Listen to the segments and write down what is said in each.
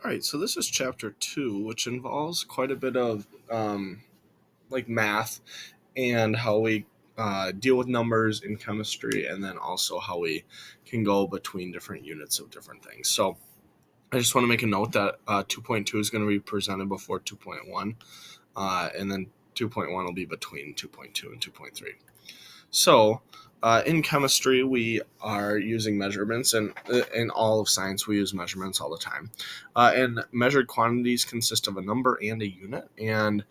All right, so this is chapter 2, which involves quite a bit of math and how we deal with numbers in chemistry, and then also how we can go between different units of different things. So I just want to make a note that 2.2 is going to be presented before 2.1, and then 2.1 will be between 2.2 and 2.3. So, in chemistry, we are using measurements, and in all of science, we use measurements all the time. And measured quantities consist of a number and a unit. And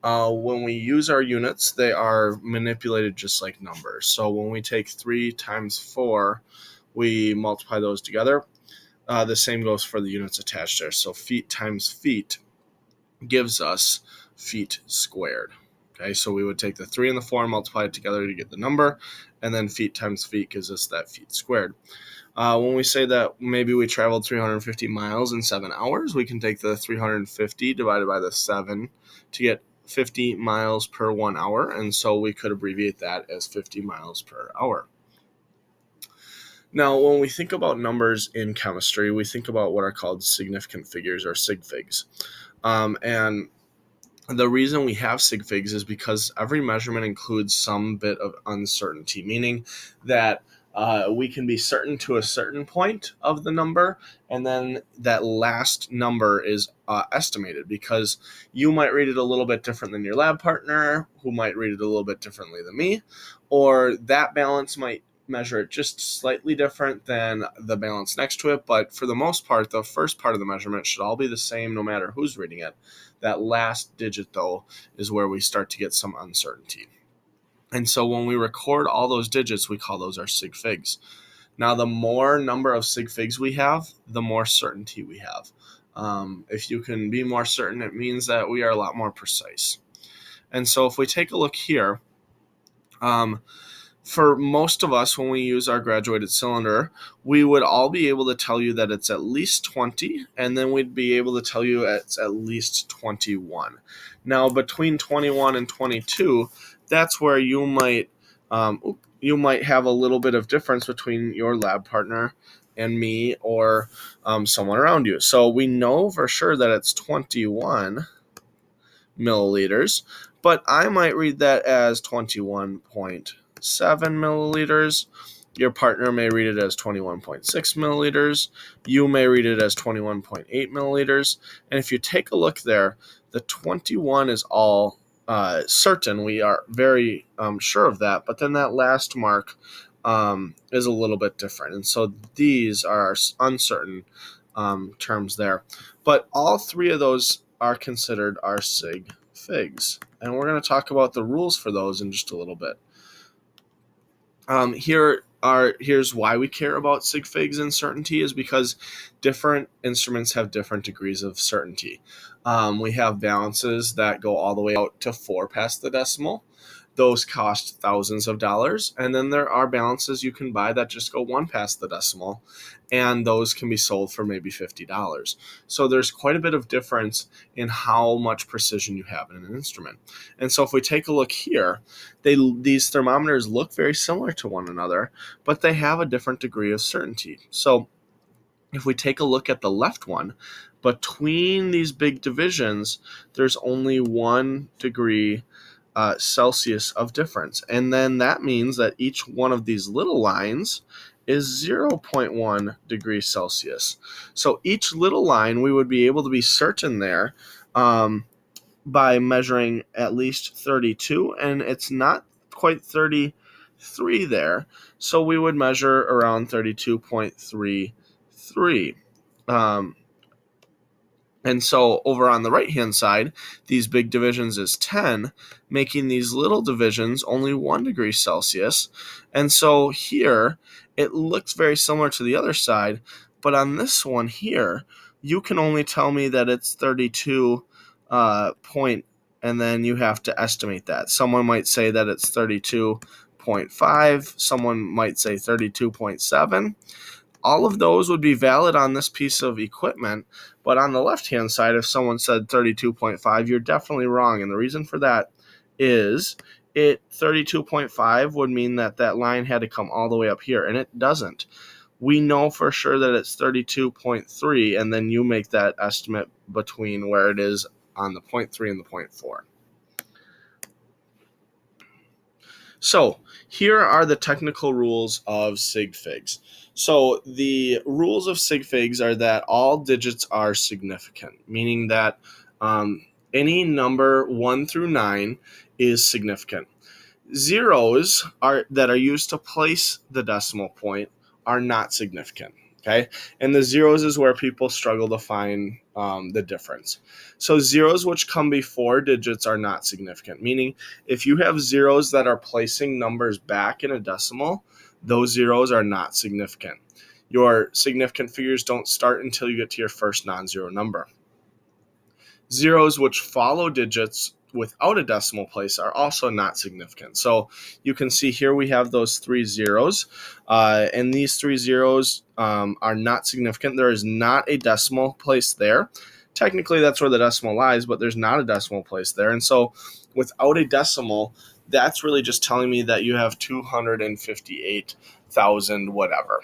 when we use our units, they are manipulated just like numbers. So, when we take 3 times 4, we multiply those together. The same goes for the units attached there. So, feet times feet gives us feet squared. Okay, so we would take the 3 and the 4 and multiply it together to get the number, and then feet times feet gives us that feet squared. When we say that maybe we traveled 350 miles in 7 hours, we can take the 350 divided by the 7 to get 50 miles per 1 hour, and so we could abbreviate that as 50 miles per hour. Now, when we think about numbers in chemistry, we think about what are called significant figures, or sig figs. And the reason we have sig figs is because every measurement includes some bit of uncertainty, meaning that we can be certain to a certain point of the number, and then that last number is estimated, because you might read it a little bit different than your lab partner, who might read it a little bit differently than me, or that balance might measure it just slightly different than the balance next to it. But for the most part, the first part of the measurement should all be the same no matter who's reading it. That last digit, though, is where we start to get some uncertainty. And so when we record all those digits, we call those our sig figs. Now, the more number of sig figs we have, the more certainty we have. If you can be more certain, it means that we are a lot more precise. And so if we take a look here, for most of us, when we use our graduated cylinder, we would all be able to tell you that it's at least 20, and then we'd be able to tell you it's at least 21. Now, between 21 and 22, that's where you might have a little bit of difference between your lab partner and me, or someone around you. So we know for sure that it's 21 milliliters, but I might read that as 21.7 milliliters. Your partner may read it as 21.6 milliliters. You may read it as 21.8 milliliters. And if you take a look there, the 21 is all certain. We are very sure of that. But then that last mark is a little bit different. And so these are our uncertain terms there. But all three of those are considered our sig figs. And we're going to talk about the rules for those in just a little bit. Here's why we care about sig figs and certainty, is because different instruments have different degrees of certainty. We have balances that go all the way out to 4 past the decimal. Those cost thousands of dollars. And then there are balances you can buy that just go 1 past the decimal, and those can be sold for maybe $50. So there's quite a bit of difference in how much precision you have in an instrument. And so if we take a look here, these thermometers look very similar to one another, but they have a different degree of certainty. So if we take a look at the left one, between these big divisions, there's only 1 degree Celsius of difference. And then that means that each one of these little lines is 0.1 degrees Celsius. So each little line, we would be able to be certain there by measuring at least 32, and it's not quite 33 there. So we would measure around 32.33. And so over on the right-hand side, these big divisions is 10, making these little divisions only 1 degree Celsius. And so here, it looks very similar to the other side, but on this one here, you can only tell me that it's 32 point, and then you have to estimate that. Someone might say that it's 32.5, someone might say 32.7. All of those would be valid on this piece of equipment, but on the left-hand side, if someone said 32.5, you're definitely wrong. And the reason for that is 32.5 would mean that line had to come all the way up here, and it doesn't. we know for sure that it's 32.3, and then you make that estimate between where it is on the 0.3 and the 0.4. So here are the technical rules of sig figs. So the rules of sig figs are that all digits are significant, meaning that any number 1 through 9 is significant. Zeros that are used to place the decimal point are not significant. Okay, and the zeros is where people struggle to find the difference. So zeros which come before digits are not significant, meaning if you have zeros that are placing numbers back in a decimal, those zeros are not significant. Your significant figures don't start until you get to your first non-zero number. Zeros which follow digits without a decimal place are also not significant. So you can see here we have those 3 zeros, and these 3 zeros are not significant. There is not a decimal place there. Technically, that's where the decimal lies, but there's not a decimal place there. And so without a decimal, that's really just telling me that you have 258,000 whatever.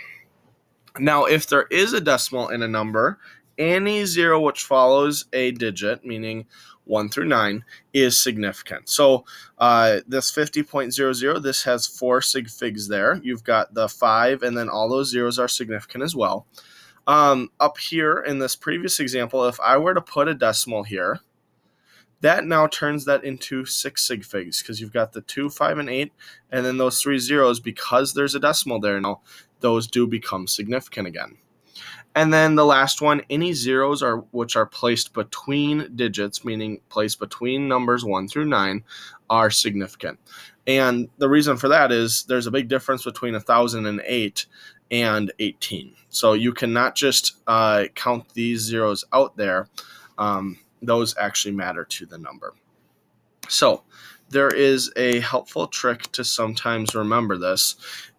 Now, if there is a decimal in a number, any zero which follows a digit, meaning 1 through 9, is significant. So this 50.00, this has 4 sig figs there. You've got the 5, and then all those zeros are significant as well. Up here in this previous example, if I were to put a decimal here, that now turns that into 6 sig figs, because you've got the 2, 5, and 8, and then those 3 zeros, because there's a decimal there now, those do become significant again. And then the last one, any zeros which are placed between digits, meaning placed between numbers 1 through 9, are significant. And the reason for that is there's a big difference between 1,008 and 18. So you cannot just count these zeros out there. Those actually matter to the number. So there is a helpful trick to sometimes remember this.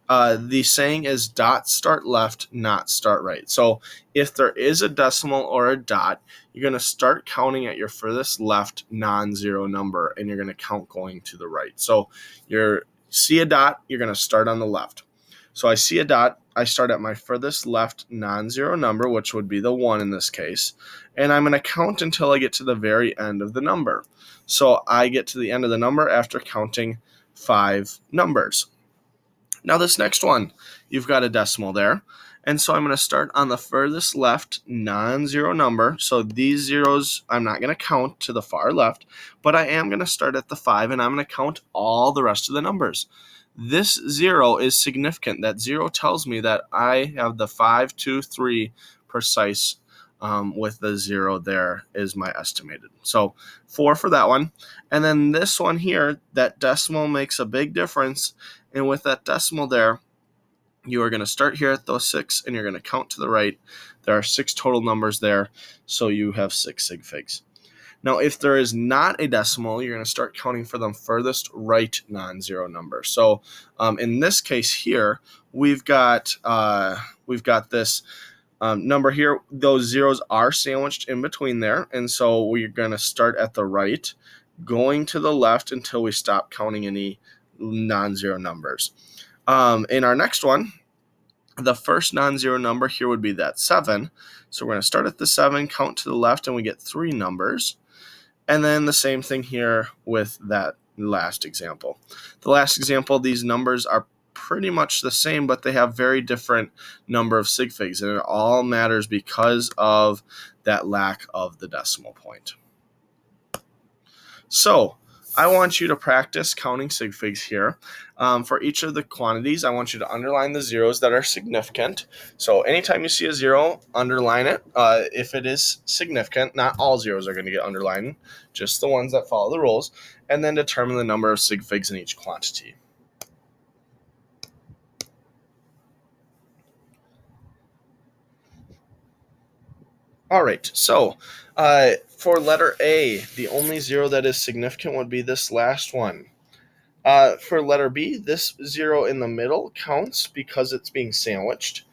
The saying is dot start left, not start right. So if there is a decimal or a dot, you're going to start counting at your furthest left non-zero number, and you're going to count going to the right. So you see a dot, you're going to start on the left. So I see a dot, I start at my furthest left non-zero number, which would be the 1 in this case, and I'm going to count until I get to the very end of the number. So I get to the end of the number after counting 5 numbers. Now this next one, you've got a decimal there, and so I'm going to start on the furthest left non-zero number. So these zeros I'm not going to count to the far left, but I am going to start at the 5, and I'm going to count all the rest of the numbers. This 0 is significant. That 0 tells me that I have the 5, 2, 3 precise with the 0 there is my estimated. So 4 for that one. And then this one here, that decimal makes a big difference. And with that decimal there, you are going to start here at those 6, and you're going to count to the right. There are 6 total numbers there, so you have 6 sig figs. Now, if there is not a decimal, you're going to start counting for the furthest right non-zero number. So in this case here, we've got this number here. Those zeros are sandwiched in between there, and so we're going to start at the right, going to the left until we stop counting any non-zero numbers. In our next one, the first non-zero number here would be that 7. So we're going to start at the 7, count to the left, and we get 3 numbers. And then the same thing here with that last example. The last example, these numbers are pretty much the same, but they have very different number of sig figs, and it all matters because of that lack of the decimal point. So I want you to practice counting sig figs here. For each of the quantities, I want you to underline the zeros that are significant. So anytime you see a 0, underline it. If it is significant, not all zeros are going to get underlined, just the ones that follow the rules, and then determine the number of sig figs in each quantity. All right, so for letter A, the only 0 that is significant would be this last one. For letter B, this 0 in the middle counts because it's being sandwiched.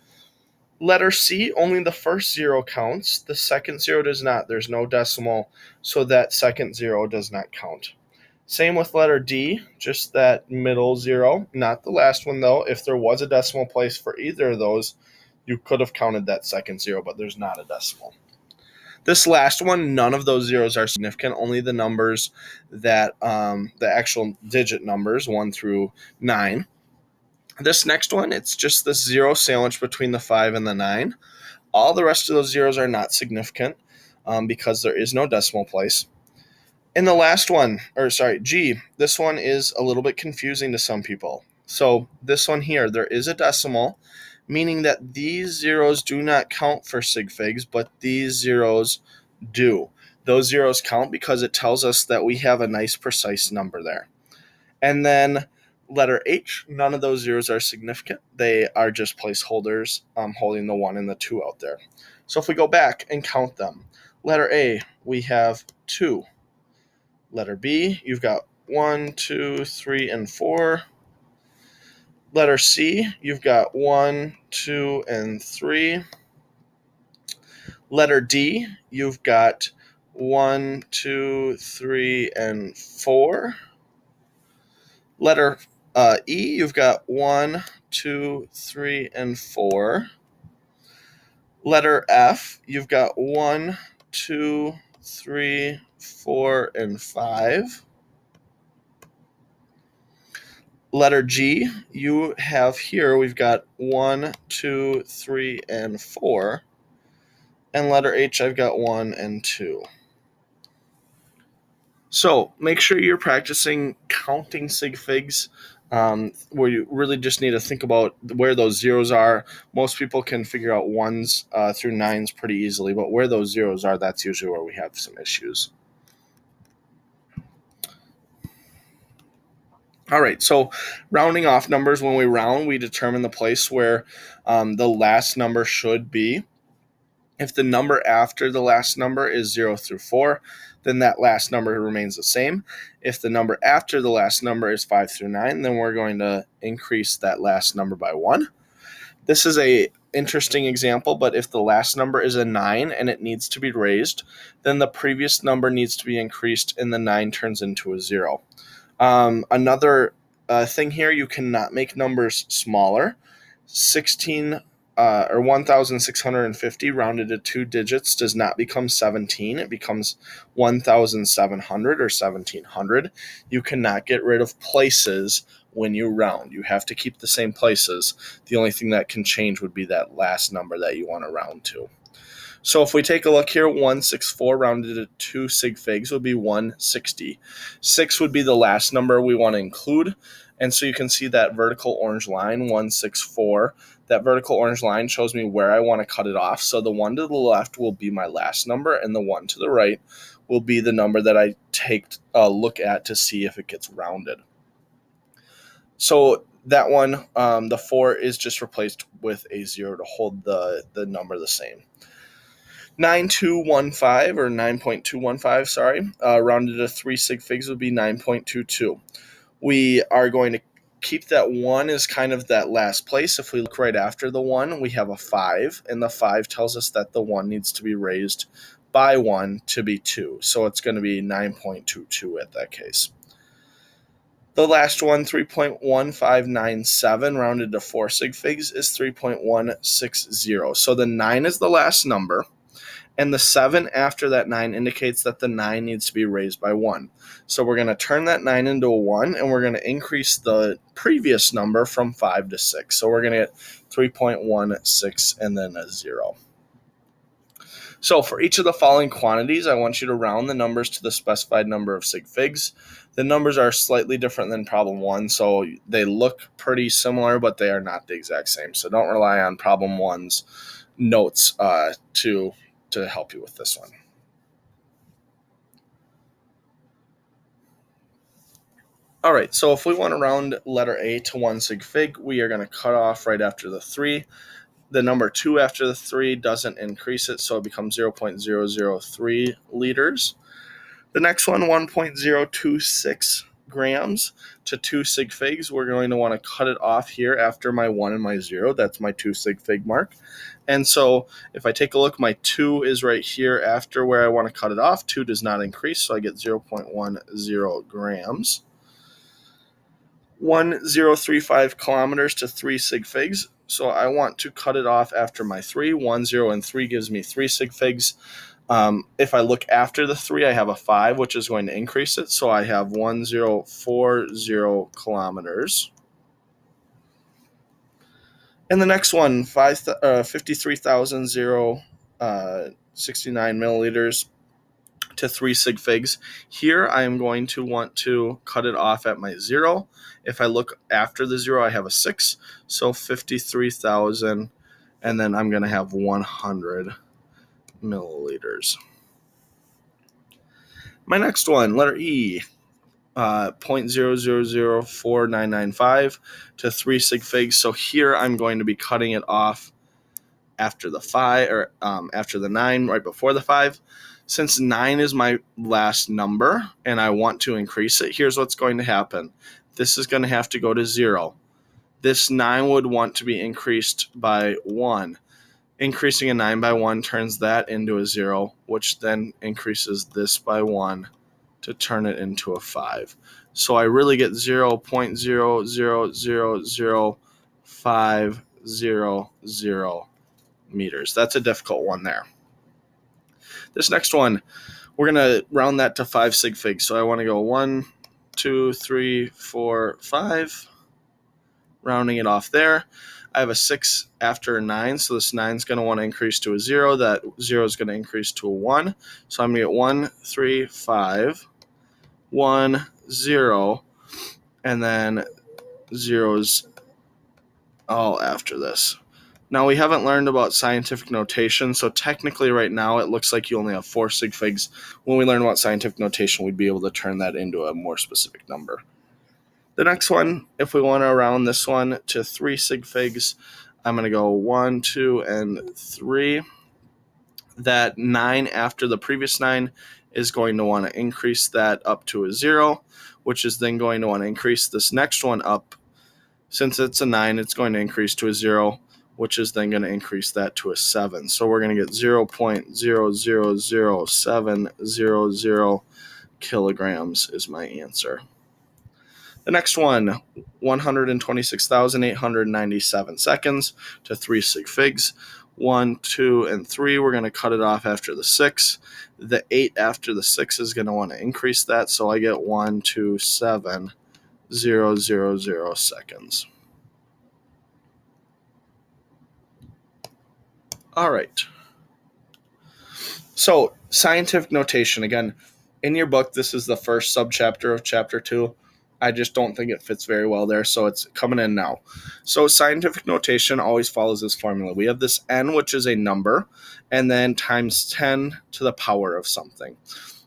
Letter C, only the first 0 counts. The second 0 does not. There's no decimal, so that second 0 does not count. Same with letter D, just that middle 0, not the last one though. If there was a decimal place for either of those, You could have counted that second zero, but there's not a decimal. This last one, none of those zeros are significant, only the numbers that, the actual digit numbers, 1 through 9. This next one, it's just this zero sandwiched between the 5 and the 9. All the rest of those zeros are not significant because there is no decimal place. And the last one, G, this one is a little bit confusing to some people. So this one here, there is a decimal, meaning that these zeros do not count for sig figs, but these zeros do. Those zeros count because it tells us that we have a nice precise number there. And then letter H, none of those zeros are significant. They are just placeholders holding the 1 and the 2 out there. So if we go back and count them, letter A, we have 2. Letter B, you've got 1, 2, 3, and 4. Letter C, you've got 1, 2, and 3. Letter D, you've got 1, 2, 3, and 4. Letter E, you've got 1, 2, 3, and 4. Letter F, you've got 1, 2, 3, 4, and 5. Letter G, you have here, we've got 1, 2, 3, and 4. And letter H, I've got 1 and 2. So make sure you're practicing counting sig figs, where you really just need to think about where those zeros are. Most people can figure out 1s through 9s pretty easily, but where those zeros are, that's usually where we have some issues. All right, so rounding off numbers, when we round, we determine the place where the last number should be. If the number after the last number is 0 through 4, then that last number remains the same. If the number after the last number is 5 through 9, then we're going to increase that last number by 1. This is a interesting example, but if the last number is a 9 and it needs to be raised, then the previous number needs to be increased and the 9 turns into a 0. Another thing here, you cannot make numbers smaller. 1,650 rounded to 2 digits does not become 17. It becomes 1,700 or 1,700. You cannot get rid of places when you round. You have to keep the same places. The only thing that can change would be that last number that you want to round to. So if we take a look here, 164 rounded to 2 sig figs would be 160. 6 would be the last number we want to include. And so you can see that vertical orange line, 164. That vertical orange line shows me where I want to cut it off. So the 1 to the left will be my last number, and the 1 to the right will be the number that I take a look at to see if it gets rounded. So that one, the 4 is just replaced with a 0 to hold the number the same. 9.215 or 9.215, rounded to 3 sig figs would be 9.22. We are going to keep that 1 as kind of that last place. If we look right after the 1, we have a 5, and the 5 tells us that the 1 needs to be raised by 1 to be 2. So it's going to be 9.22 at that case. The last one, 3.1597, rounded to 4 sig figs, is 3.160. So the 9 is the last number, and the 7 after that 9 indicates that the 9 needs to be raised by 1. So we're going to turn that 9 into a 1, and we're going to increase the previous number from 5 to 6. So we're going to get 3.16 and then a 0. So for each of the following quantities, I want you to round the numbers to the specified number of sig figs. The numbers are slightly different than problem 1, so they look pretty similar, but they are not the exact same. So don't rely on problem 1's notes to help you with this one. All right, so if we want to round letter A to 1 sig fig, we are going to cut off right after the 3. The number 2 after the 3 doesn't increase it, so it becomes 0.003 liters. The next one, 1.026 grams to 2 sig figs. We're going to want to cut it off here after my 1 and my 0. That's my 2 sig fig mark. And so if I take a look, my 2 is right here after where I want to cut it off. 2 does not increase, so I get 0.10 grams. 1.035 kilometers to 3 sig figs. So I want to cut it off after my 3. 1, 0, and 3 gives me 3 sig figs. If I look after the 3, I have a 5, which is going to increase it. So I have 1040 kilometers. And the next one, 53,069 milliliters to 3 sig figs. Here I am going to want to cut it off at my 0. If I look after the 0, I have a 6. So 53,000, and then I'm going to have 100 milliliters. My next one, letter E, 0.000499 to 3 sig figs. So here I'm going to be cutting it off after the 5, or after the 9, right before the 5. Since 9 is my last number and I want to increase it, here's what's going to happen. This is going to have to go to 0. This 9 would want to be increased by 1. Increasing a 9 by 1 turns that into a 0, which then increases this by 1 to turn it into a 5. So I really get 0.000500 meters. That's a difficult one there. This next one, we're going to round that to 5 sig figs. So I want to go 1, 2, 3, 4, 5, rounding it off there. I have a 6 after 9, so this 9 is going to want to increase to a 0. That 0 is going to increase to a 1. So I'm going to get 1, 3, 5, 1, 0, and then zeros all after this. Now, we haven't learned about scientific notation, so technically right now it looks like you only have 4 sig figs. When we learn about scientific notation, we'd be able to turn that into a more specific number. The next one, if we want to round this one to 3 sig figs, I'm going to go 1, 2, and 3. That 9 after the previous 9 is going to want to increase that up to a 0, which is then going to want to increase this next one up. Since it's a 9, it's going to increase to a 0, which is then going to increase that to a 7. So we're going to get 0.000700 kilograms is my answer. The next one, 126,897 seconds to 3 sig figs. 1, 2, and 3, we're going to cut it off after the 6. The 8 after the 6 is going to want to increase that, so I get 127,000 seconds. All right. So, scientific notation. Again, in your book, this is the first subchapter of Chapter 2. I just don't think it fits very well there, so it's coming in now. So, scientific notation always follows this formula. We have this n, which is a number, and then times 10 to the power of something.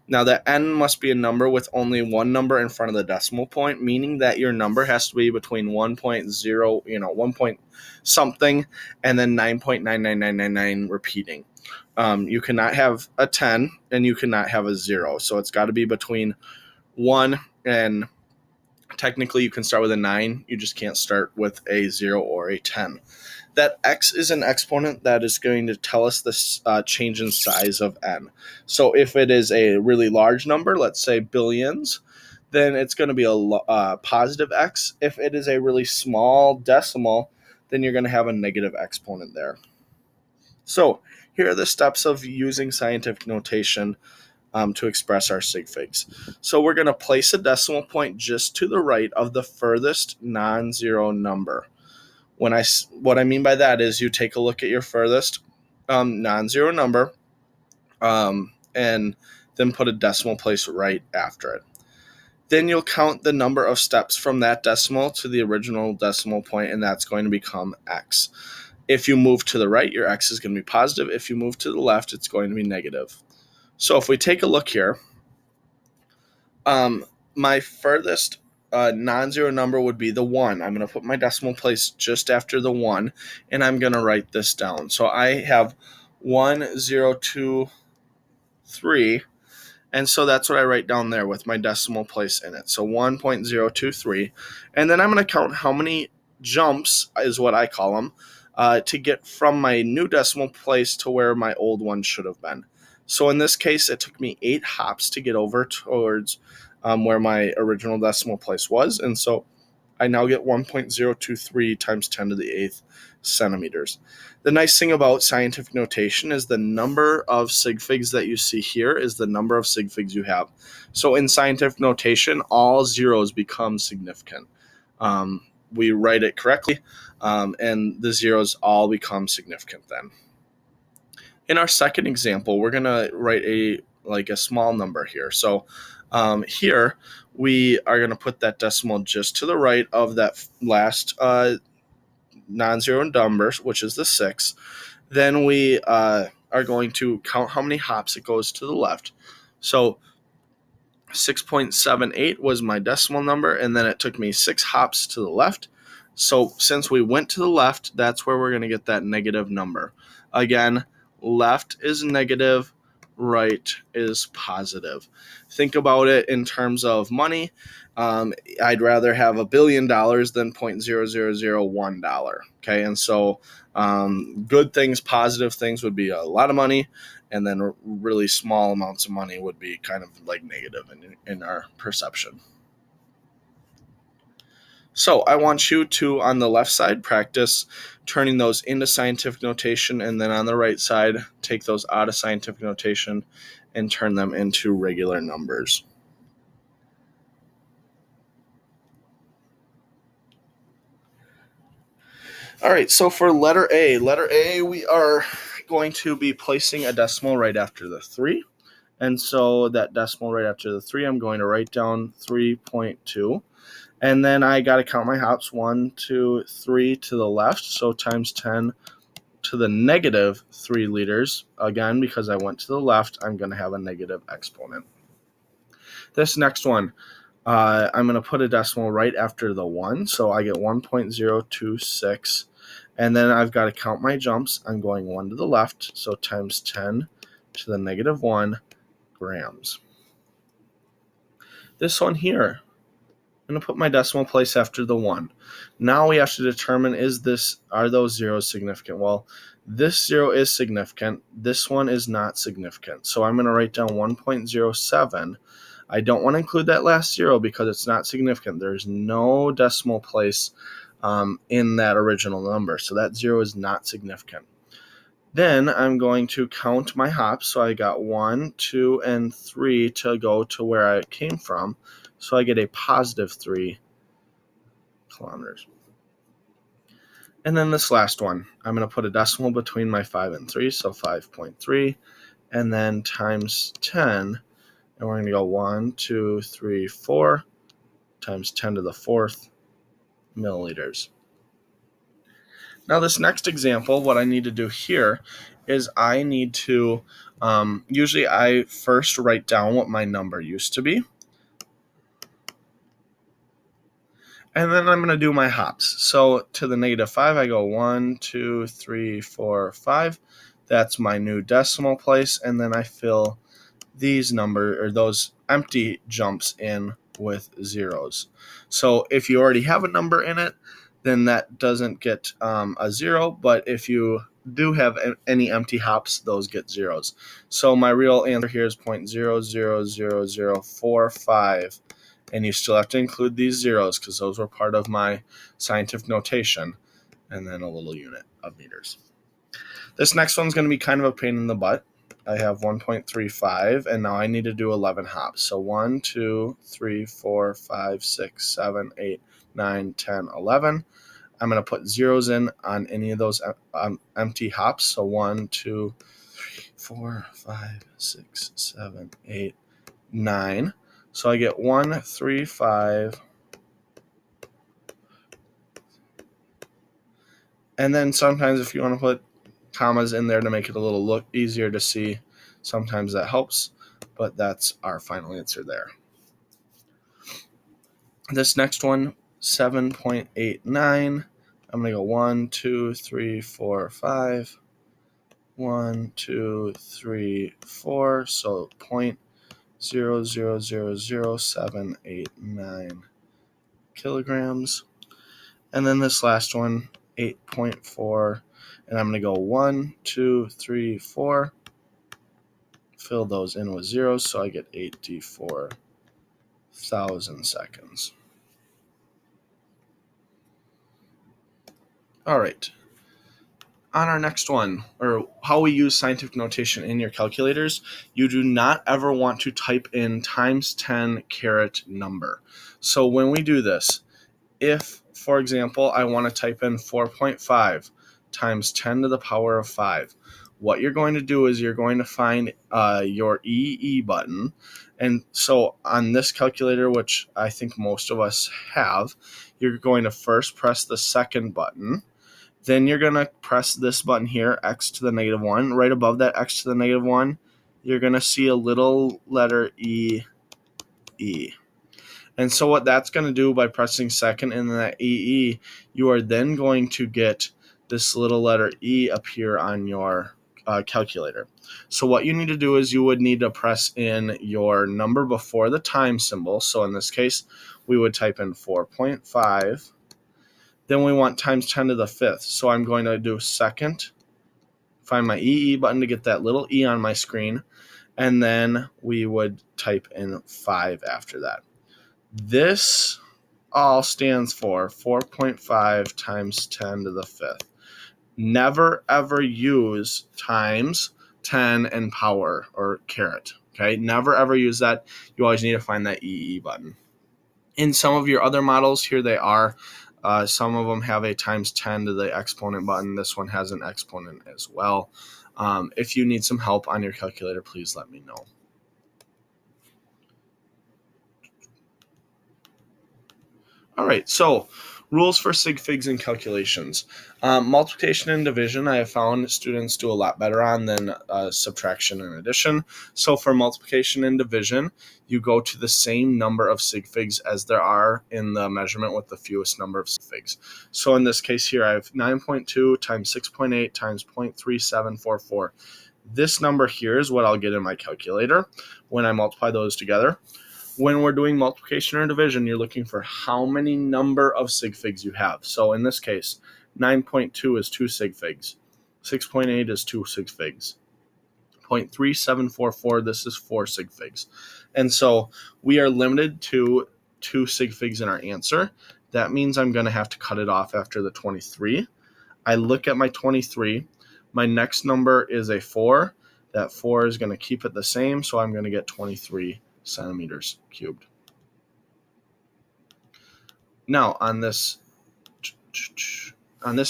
Now, that n must be a number with only one number in front of the decimal point, meaning that your number has to be between 1.0, 1 point something, and then 9.99999 repeating. You cannot have a 10, and you cannot have a 0. So it's got to be between 1 and technically you can start with a 9. You just can't start with a 0 or a 10. That x is an exponent that is going to tell us the change in size of n. So if it is a really large number, let's say billions, then it's going to be a positive x. If it is a really small decimal, then you're going to have a negative exponent there. So here are the steps of using scientific notation to express our sig figs. So we're going to place a decimal point just to the right of the furthest non-zero number. What I mean by that is you take a look at your furthest non-zero number and then put a decimal place right after it. Then you'll count the number of steps from that decimal to the original decimal point, and that's going to become x. If you move to the right, your x is going to be positive. If you move to the left, it's going to be negative. So if we take a look here, my furthest non-zero number would be the 1. I'm going to put my decimal place just after the 1, and I'm going to write this down. So I have 1023, and so that's what I write down there with my decimal place in it. So 1.023, and then I'm going to count how many jumps, is what I call them, to get from my new decimal place to where my old one should have been. So in this case, it took me 8 hops to get over towards where my original decimal place was. And so I now get 1.023 times 10 to the 8th centimeters. The nice thing about scientific notation is the number of sig figs that you see here is the number of sig figs you have. So in scientific notation, all zeros become significant. We write it correctly, and the zeros all become significant then. In our second example, we're going to write a small number here. So here we are going to put that decimal just to the right of that last non-zero number, which is the 6. Then we are going to count how many hops it goes to the left. So 6.78 was my decimal number, and then it took me 6 hops to the left. So since we went to the left, that's where we're going to get that negative number. Again, left is negative, right is positive. Think about it in terms of money. I'd rather have $1 billion than $0.0001. Okay, and so good things, positive things would be a lot of money, and then really small amounts of money would be kind of like negative in our perception. So I want you to, on the left side, practice turning those into scientific notation, and then on the right side, take those out of scientific notation and turn them into regular numbers. All right, so for letter A, we are going to be placing a decimal right after the 3. And so that decimal right after the 3, I'm going to write down 3.2. And then I got to count my hops, 1, 2, 3 to the left. So times 10 to the negative 3 liters. Again, because I went to the left, I'm going to have a negative exponent. This next one, I'm going to put a decimal right after the 1. So I get 1.026. And then I've got to count my jumps. I'm going 1 to the left. So times 10 to the negative 1 grams. This one here, I'm going to put my decimal place after the 1. Now we have to determine, are those zeros significant? Well, this 0 is significant. This one is not significant. So I'm going to write down 1.07. I don't want to include that last 0 because it's not significant. There's no decimal place in that original number. So that 0 is not significant. Then I'm going to count my hops. So I got 1, 2, and 3 to go to where I came from. So I get a positive 3 kilometers. And then this last one, I'm going to put a decimal between my 5 and 3, so 5.3, and then times 10, and we're going to go 1, 2, 3, 4, times 10 to the 4th milliliters. Now this next example, what I need to do here is I need to, usually I first write down what my number used to be, and then I'm going to do my hops. So to the negative 5, I go 1, 2, 3, 4, 5. That's my new decimal place. And then I fill these those empty jumps in with zeros. So if you already have a number in it, then that doesn't get a 0. But if you do have any empty hops, those get zeros. So my real answer here is 0.000045. And you still have to include these zeros because those were part of my scientific notation, and then a little unit of meters. This next one's going to be kind of a pain in the butt. I have 1.35, and now I need to do 11 hops. So 1, 2, 3, 4, 5, 6, 7, 8, 9, 10, 11. I'm going to put zeros in on any of those empty hops. So 1, 2, 3, 4, 5, 6, 7, 8, 9. So I get 1, 3, 5. And then sometimes if you want to put commas in there to make it a little look easier to see, sometimes that helps. But that's our final answer there. This next one, 7.89. I'm going to go 1, 2, 3, 4, 5. 1, 2, 3, 4. So 0.0000789 kilograms. And then this last one, 8.4. And I'm going to go 1, 2, 3, 4. Fill those in with zeros, so I get 84,000 seconds. All right. On our next one, or how we use scientific notation in your calculators, you do not ever want to type in times 10 caret number. So when we do this, if, for example, I want to type in 4.5 times 10 to the power of 5, what you're going to do is you're going to find your EE button. And so on this calculator, which I think most of us have, you're going to first press the second button. Then you're going to press this button here, x to the -1. Right above that x to the -1, you're going to see a little letter E. And so what that's going to do by pressing second and that EE, you are then going to get this little letter E appear on your calculator. So what you need to do is you would need to press in your number before the time symbol. So in this case, we would type in 4.5. Then we want times 10 to the 5th. So I'm going to do second, find my EE button to get that little E on my screen, and then we would type in 5 after that. This all stands for 4.5 times 10 to the 5th. Never ever use times, 10, and power or caret. Okay, never ever use that. You always need to find that EE button. In some of your other models, here they are. Some of them have a times 10 to the exponent button. This one has an exponent as well. If you need some help on your calculator, please let me know. All right, so rules for sig figs and calculations. Multiplication and division, I have found students do a lot better on than subtraction and addition. So for multiplication and division, you go to the same number of sig figs as there are in the measurement with the fewest number of sig figs. So in this case here, I have 9.2 times 6.8 times 0.3744. This number here is what I'll get in my calculator when I multiply those together. When we're doing multiplication or division, you're looking for how many number of sig figs you have. So in this case, 9.2 is 2 sig figs. 6.8 is 2 sig figs. 0.3744, this is 4 sig figs. And so we are limited to 2 sig figs in our answer. That means I'm going to have to cut it off after the 23. I look at my 23. My next number is a 4. That 4 is going to keep it the same, so I'm going to get 23 centimeters cubed. Now on this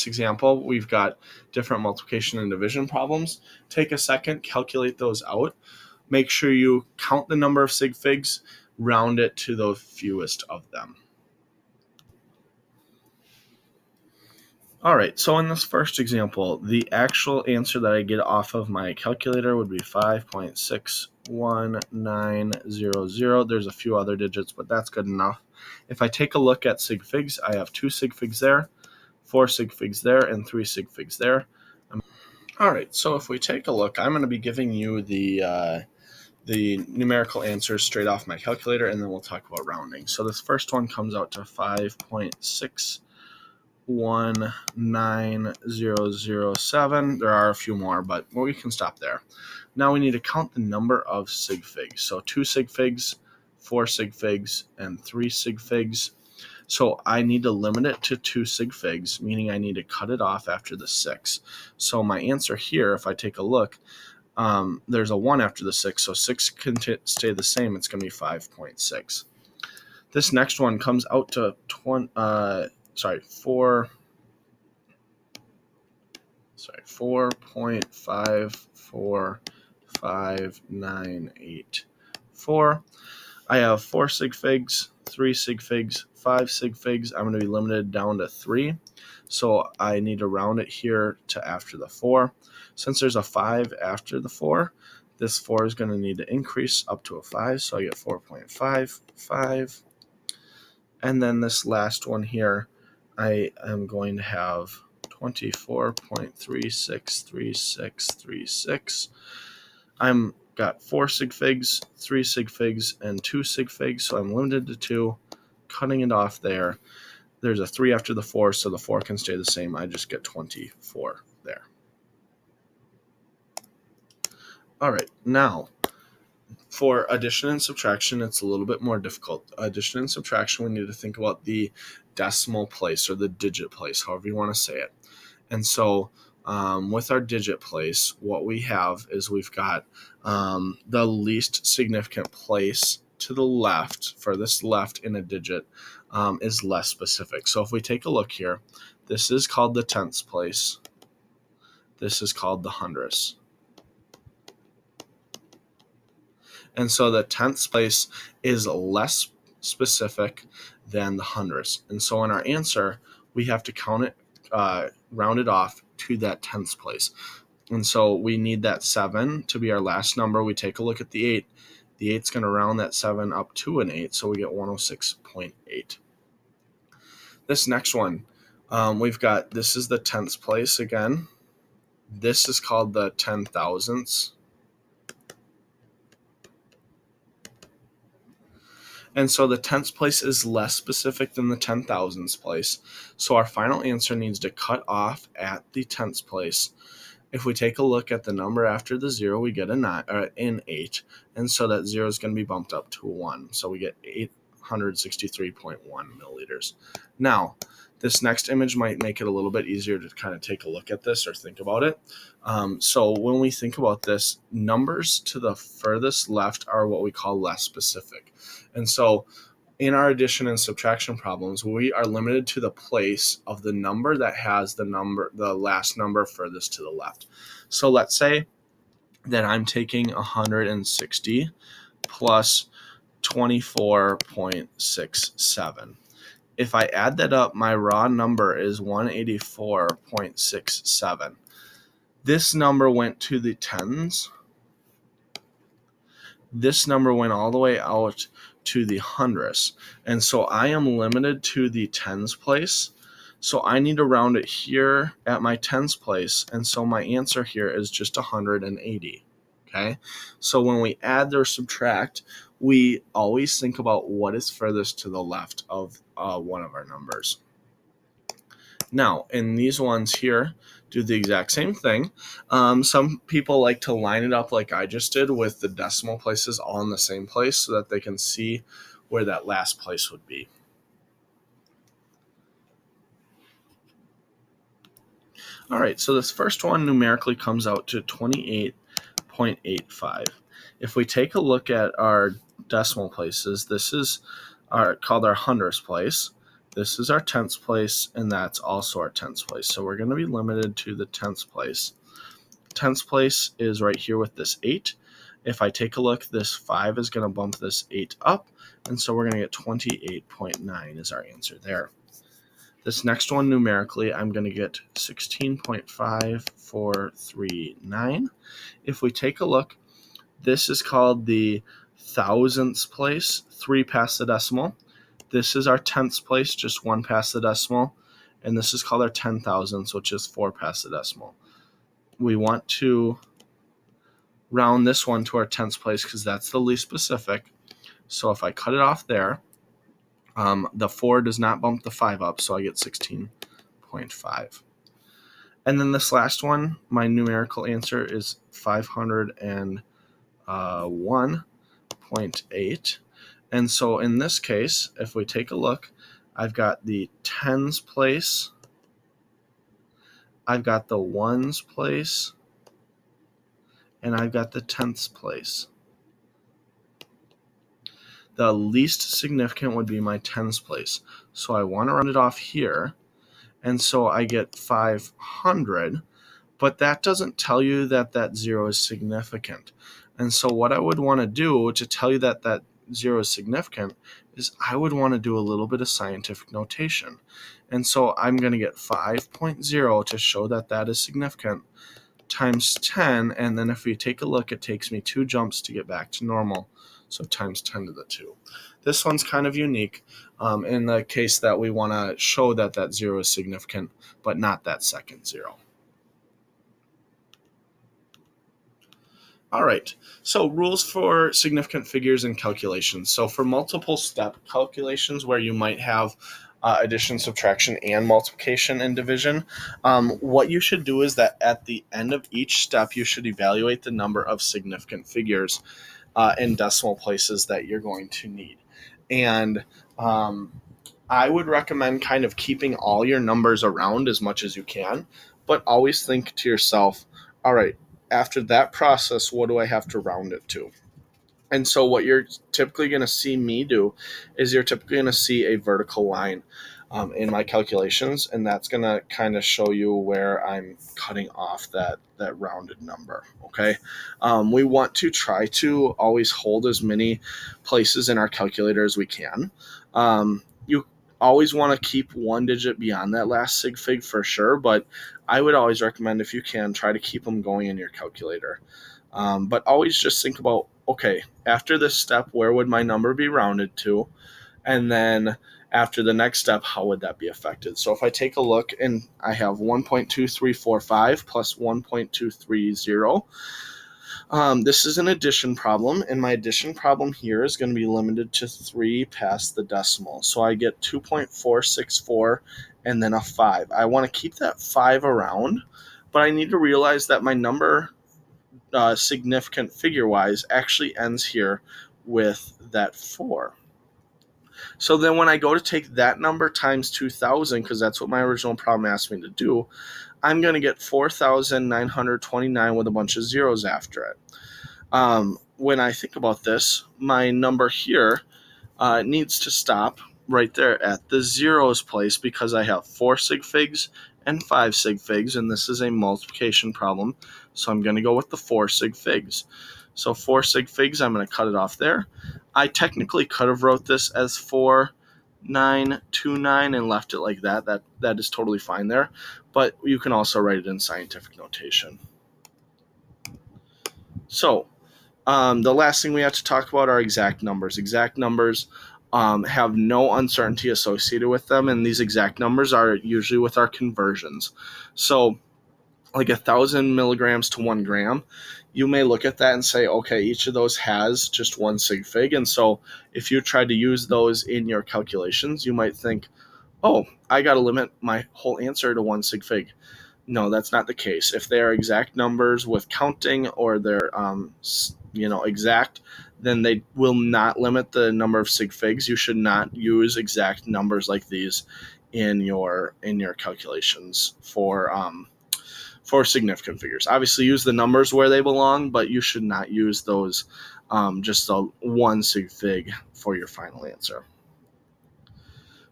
example, we've got different multiplication and division problems. Take a second, calculate those out. Make sure you count the number of sig figs, round it to the fewest of them. All right, so in this first example, the actual answer that I get off of my calculator would be 5.61900. There's a few other digits, but that's good enough. If I take a look at sig figs, I have 2 sig figs there, 4 sig figs there, and 3 sig figs there. All right, so if we take a look, I'm going to be giving you the numerical answers straight off my calculator, and then we'll talk about rounding. So this first one comes out to 5.61907. There are a few more, but we can stop there. Now we need to count the number of sig figs. So 2 sig figs, 4 sig figs, and 3 sig figs. So I need to limit it to 2 sig figs, meaning I need to cut it off after the 6. So my answer here, if I take a look, there's a 1 after the 6, so 6 can stay the same. It's going to be 5.6. This next one comes out to 4.54598. I have 4 sig figs, 3 sig figs, 5 sig figs. I'm going to be limited down to 3. So I need to round it here to after the 4. Since there's a 5 after the 4, this 4 is going to need to increase up to a 5. So I get 4.55. And then this last one here, I am going to have 24.363636. I'm got 4 sig figs, 3 sig figs, and 2 sig figs, so I'm limited to 2. Cutting it off there. There's a 3 after the 4, so the 4 can stay the same. I just get 24 there. All right, now For addition and subtraction, it's a little bit more difficult. Addition and subtraction, we need to think about the decimal place or the digit place, however you want to say it. And so with our digit place, what we have is we've got the least significant place to the left, furthest left in a digit, is less specific. So if we take a look here, this is called the tenths place. This is called the hundredths. And so the tenths place is less specific than the hundredths. And so in our answer, we have to count it, round it off to that tenths place. And so we need that 7 to be our last number. We take a look at the 8. The 8's going to round that 7 up to an 8, so we get 106.8. This next one, we've got, this is the tenths place again. This is called the 10,000ths. And so the tenths place is less specific than the 10,000ths place. So our final answer needs to cut off at the tenths place. If we take a look at the number after the 0, we get an 8. And so that 0 is going to be bumped up to a 1. So we get 863.1 milliliters. Now, this next image might make it a little bit easier to kind of take a look at this or think about it. So when we think about this, numbers to the furthest left are what we call less specific. And so in our addition and subtraction problems, we are limited to the place of the number that has the last number furthest to the left. So let's say that I'm taking 160 plus 24.67. If I add that up, my raw number is 184.67. This number went to the tens. This number went all the way out to the hundredths. And so I am limited to the tens place. So I need to round it here at my tens place. And so my answer here is just 180. Okay. So when we add or subtract, we always think about what is furthest to the left of one of our numbers. Now, in these ones here, do the exact same thing. Some people like to line it up like I just did with the decimal places all in the same place so that they can see where that last place would be. All right, so this first one numerically comes out to 28.85. If we take a look at our decimal places, this is called our hundredths place. This is our tenths place, and that's also our tenths place. So we're going to be limited to the tenths place. Tenths place is right here with this 8. If I take a look, this 5 is going to bump this 8 up, and so we're going to get 28.9 is our answer there. This next one numerically, I'm going to get 16.5439. If we take a look, this is called the thousandths place, 3 past the decimal. This is our tenths place, just 1 past the decimal. And this is called our 10,000ths, which is 4 past the decimal. We want to round this one to our tenths place because that's the least specific. So if I cut it off there, the 4 does not bump the 5 up, so I get 16.5. And then this last one, my numerical answer is 501.8. And so in this case, if we take a look, I've got the tens place, I've got the ones place, and I've got the tenths place. The least significant would be my tens place. So I want to round it off here. And so I get 500, but that doesn't tell you that that 0 is significant. And so what I would want to do to tell you that that 0 is significant is I would want to do a little bit of scientific notation. And so I'm going to get 5.0 to show that that is significant times 10. And then if we take a look, it takes me 2 jumps to get back to normal. So times 10 to the 2. This one's kind of unique in the case that we want to show that that 0 is significant, but not that second 0. All right, so rules for significant figures and calculations. So for multiple step calculations where you might have addition, subtraction, and multiplication and division, what you should do is that at the end of each step, you should evaluate the number of significant figures. in decimal places that you're going to need. And I would recommend kind of keeping all your numbers around as much as you can, but always think to yourself, all right, after that process, what do I have to round it to? And so what you're typically going to see me do is you're typically going to see a vertical line in my calculations, and that's going to kind of show you where I'm cutting off that rounded number. Okay, we want to try to always hold as many places in our calculator as we can. You always want to keep one digit beyond that last sig fig for sure, but I would always recommend, if you can, try to keep them going in your calculator. But always just think about, okay, after this step, where would my number be rounded to? And then after the next step, how would that be affected? So if I take a look and I have 1.2345 plus 1.230, this is an addition problem, and my addition problem here is going to be limited to 3 past the decimal. So I get 2.464 and then a 5. I want to keep that 5 around, but I need to realize that my number, significant figure-wise, actually ends here with that 4. So then when I go to take that number times 2,000, because that's what my original problem asked me to do, I'm going to get 4,929 with a bunch of zeros after it. When I think about this, my number here needs to stop right there at the zeros place, because I have 4 sig figs and 5 sig figs, and this is a multiplication problem, so I'm going to go with the 4 sig figs. So 4 sig figs, I'm going to cut it off there. I technically could have wrote this as 4,929 and left it like that. That is totally fine there, but you can also write it in scientific notation. So the last thing we have to talk about are exact numbers. Exact numbers have no uncertainty associated with them, and these exact numbers are usually with our conversions. So like 1,000 milligrams to 1 gram, you may look at that and say, okay, each of those has just 1 sig fig. And so if you try to use those in your calculations, you might think, oh, I got to limit my whole answer to 1 sig fig. No, that's not the case. If they are exact numbers with counting, or they're exact, then they will not limit the number of sig figs. You should not use exact numbers like these in your calculations for significant figures. Obviously, use the numbers where they belong, but you should not use those just a 1 sig fig for your final answer.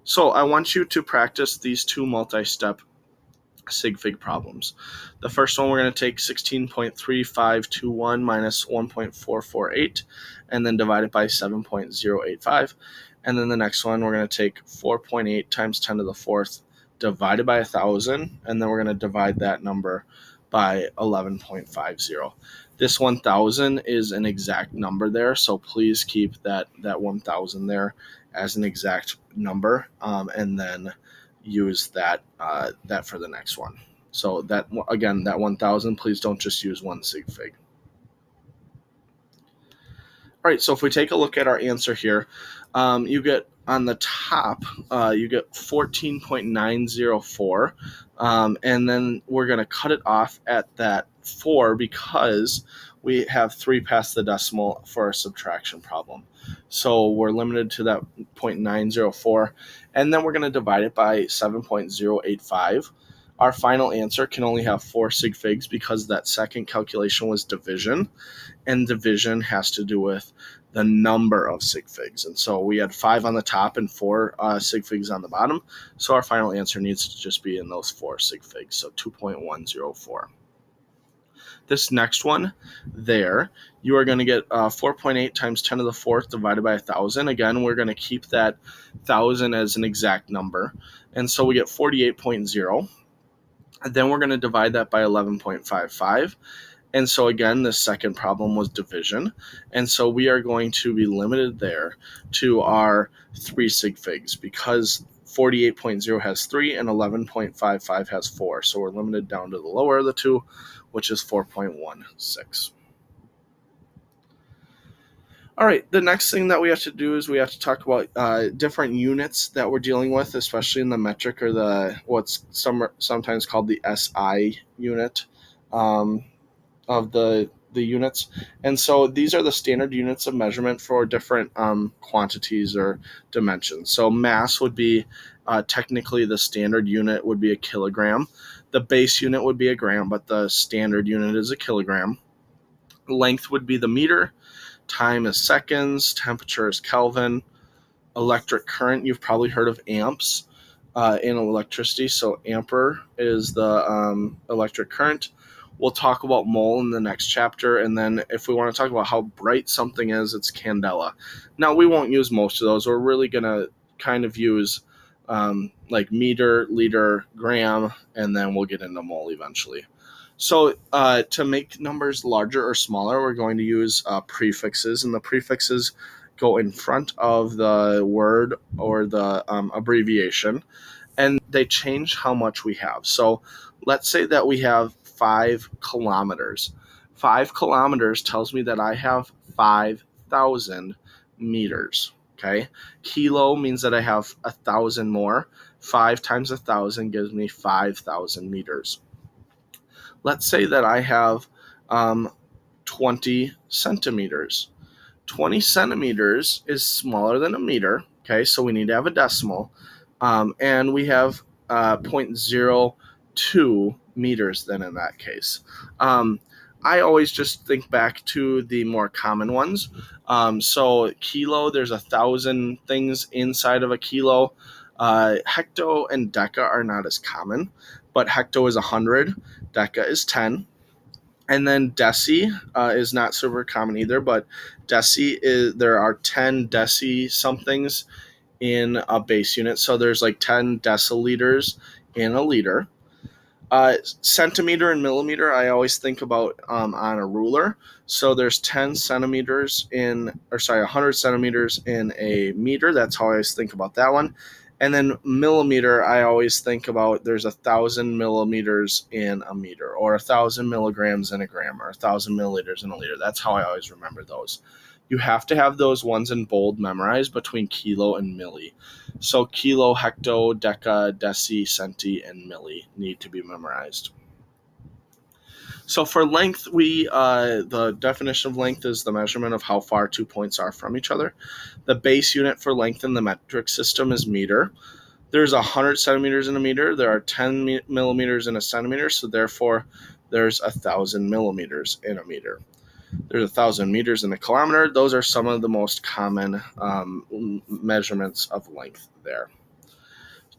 So I want you to practice these 2 multi-step sig fig problems. The first one, we're going to take 16.3521 minus 1.448 and then divide it by 7.085. And then the next one, we're going to take 4.8 times 10 to the 4th divided by 1,000, and then we're going to divide that number by 11.50. This 1,000 is an exact number there, so please keep that 1,000 there as an exact number, and then use that for the next one. So that, again, that 1,000, please don't just use 1 sig fig. All right, so if we take a look at our answer here, you get on the top, you get 14.904, and then we're going to cut it off at that 4 because we have 3 past the decimal for a subtraction problem. So we're limited to that 0.904, and then we're going to divide it by 7.085. Our final answer can only have 4 sig figs because that second calculation was division, and division has to do with the number of sig figs. And so we had 5 on the top and 4 sig figs on the bottom. So our final answer needs to just be in those 4 sig figs, so 2.104. This next one there, you are going to get 4.8 times 10 to the 4th divided by 1,000. Again, we're going to keep that 1,000 as an exact number. And so we get 48.0. And then we're going to divide that by 11.55. And so again, this second problem was division. And so we are going to be limited there to our 3 sig figs because 48.0 has 3 and 11.55 has 4. So we're limited down to the lower of the two, which is 4.16. All right, the next thing that we have to do is we have to talk about different units that we're dealing with, especially in the metric or the what's sometimes called the SI unit of the the units. And so these are the standard units of measurement for different quantities or dimensions. So mass would be technically the standard unit would be a kilogram. The base unit would be a gram, but the standard unit is a kilogram. Length would be the meter. Time is seconds. Temperature is Kelvin. Electric current, you've probably heard of amps in electricity. So ampere is the electric current. We'll talk about mole in the next chapter. And then if we want to talk about how bright something is, it's candela. Now, we won't use most of those. We're really going to kind of use like meter, liter, gram, and then we'll get into mole eventually. So to make numbers larger or smaller, we're going to use prefixes, and the prefixes go in front of the word or the abbreviation, and they change how much we have. So let's say that we have 5 kilometers. 5 kilometers tells me that I have 5,000 meters. Okay, kilo means that I have 1,000 more. 5 times 1,000 gives me 5,000 meters. Let's say that I have 20 centimeters. 20 centimeters is smaller than a meter. Okay, so we need to have a decimal. And we have 0.02 meters then in that case. I always just think back to the more common ones. So kilo, there's 1,000 things inside of a kilo. Hecto and deca are not as common, but hecto is 100, deca is 10. And then deci is not super common either, but deci is, there are 10 deci somethings in a base unit. So there's like 10 deciliters in a liter. Centimeter and millimeter, I always think about on a ruler. So there's 10 centimeters 100 centimeters in a meter. That's how I always think about that one. And then millimeter, I always think about there's 1,000 millimeters in a meter, or 1,000 milligrams in a gram, or 1,000 milliliters in a liter. That's how I always remember those. You have to have those ones in bold memorized between kilo and milli. So kilo, hecto, deca, deci, centi, and milli need to be memorized. So for length, the definition of length is the measurement of how far 2 points are from each other. The base unit for length in the metric system is meter. There's 100 centimeters in a meter. There are 10 millimeters in a centimeter, so therefore there's 1,000 millimeters in a meter. There's 1,000 meters in a kilometer. Those are some of the most common measurements of length there.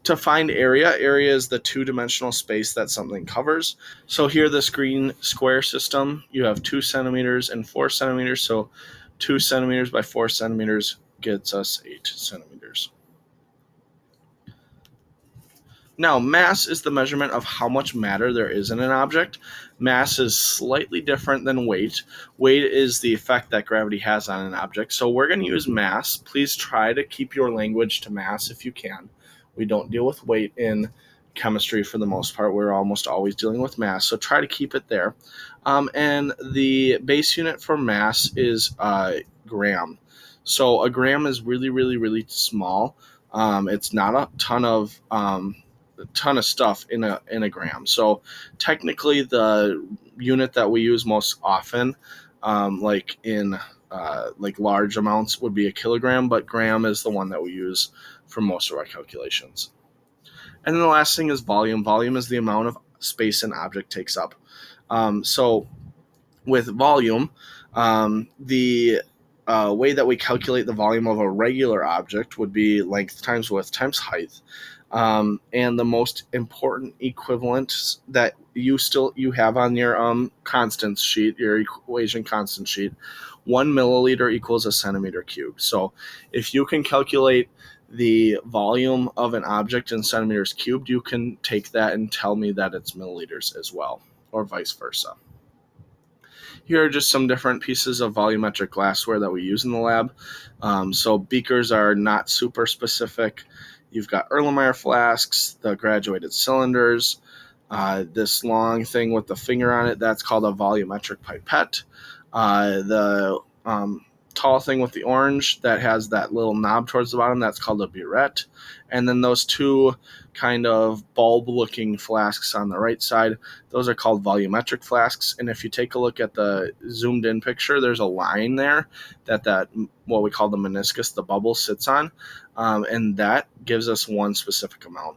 To find area is the two-dimensional space that something covers. So here, the screen square system, you have 2 centimeters and 4 centimeters. So 2 centimeters by 4 centimeters gets us 8 centimeters. Now, mass is the measurement of how much matter there is in an object. Mass is slightly different than weight. Weight is the effect that gravity has on an object. So we're going to use mass. Please try to keep your language to mass if you can. We don't deal with weight in chemistry for the most part. We're almost always dealing with mass, so try to keep it there. And the base unit for mass is gram. So a gram is really, really, really small. It's not a ton of stuff in a gram. So technically, the unit that we use most often, like in like large amounts, would be a kilogram, but gram is the one that we use for most of our calculations. And then the last thing is volume. Volume is the amount of space an object takes up. So with volume, the way that we calculate the volume of a regular object would be length times width times height. And the most important equivalent that you have on your constants sheet, your equation constant sheet, 1 milliliter equals a centimeter cubed. So if you can calculate the volume of an object in centimeters cubed, you can take that and tell me that it's milliliters as well, or vice versa. Here are just some different pieces of volumetric glassware that we use in the lab. So beakers are not super specific. You've got Erlenmeyer flasks, the graduated cylinders, this long thing with the finger on it, that's called a volumetric pipette. The tall thing with the orange that has that little knob towards the bottom, that's called a burette. And then those two kind of bulb-looking flasks on the right side, those are called volumetric flasks. And if you take a look at the zoomed-in picture, there's a line there that what we call the meniscus, the bubble, sits on, and that gives us one specific amount.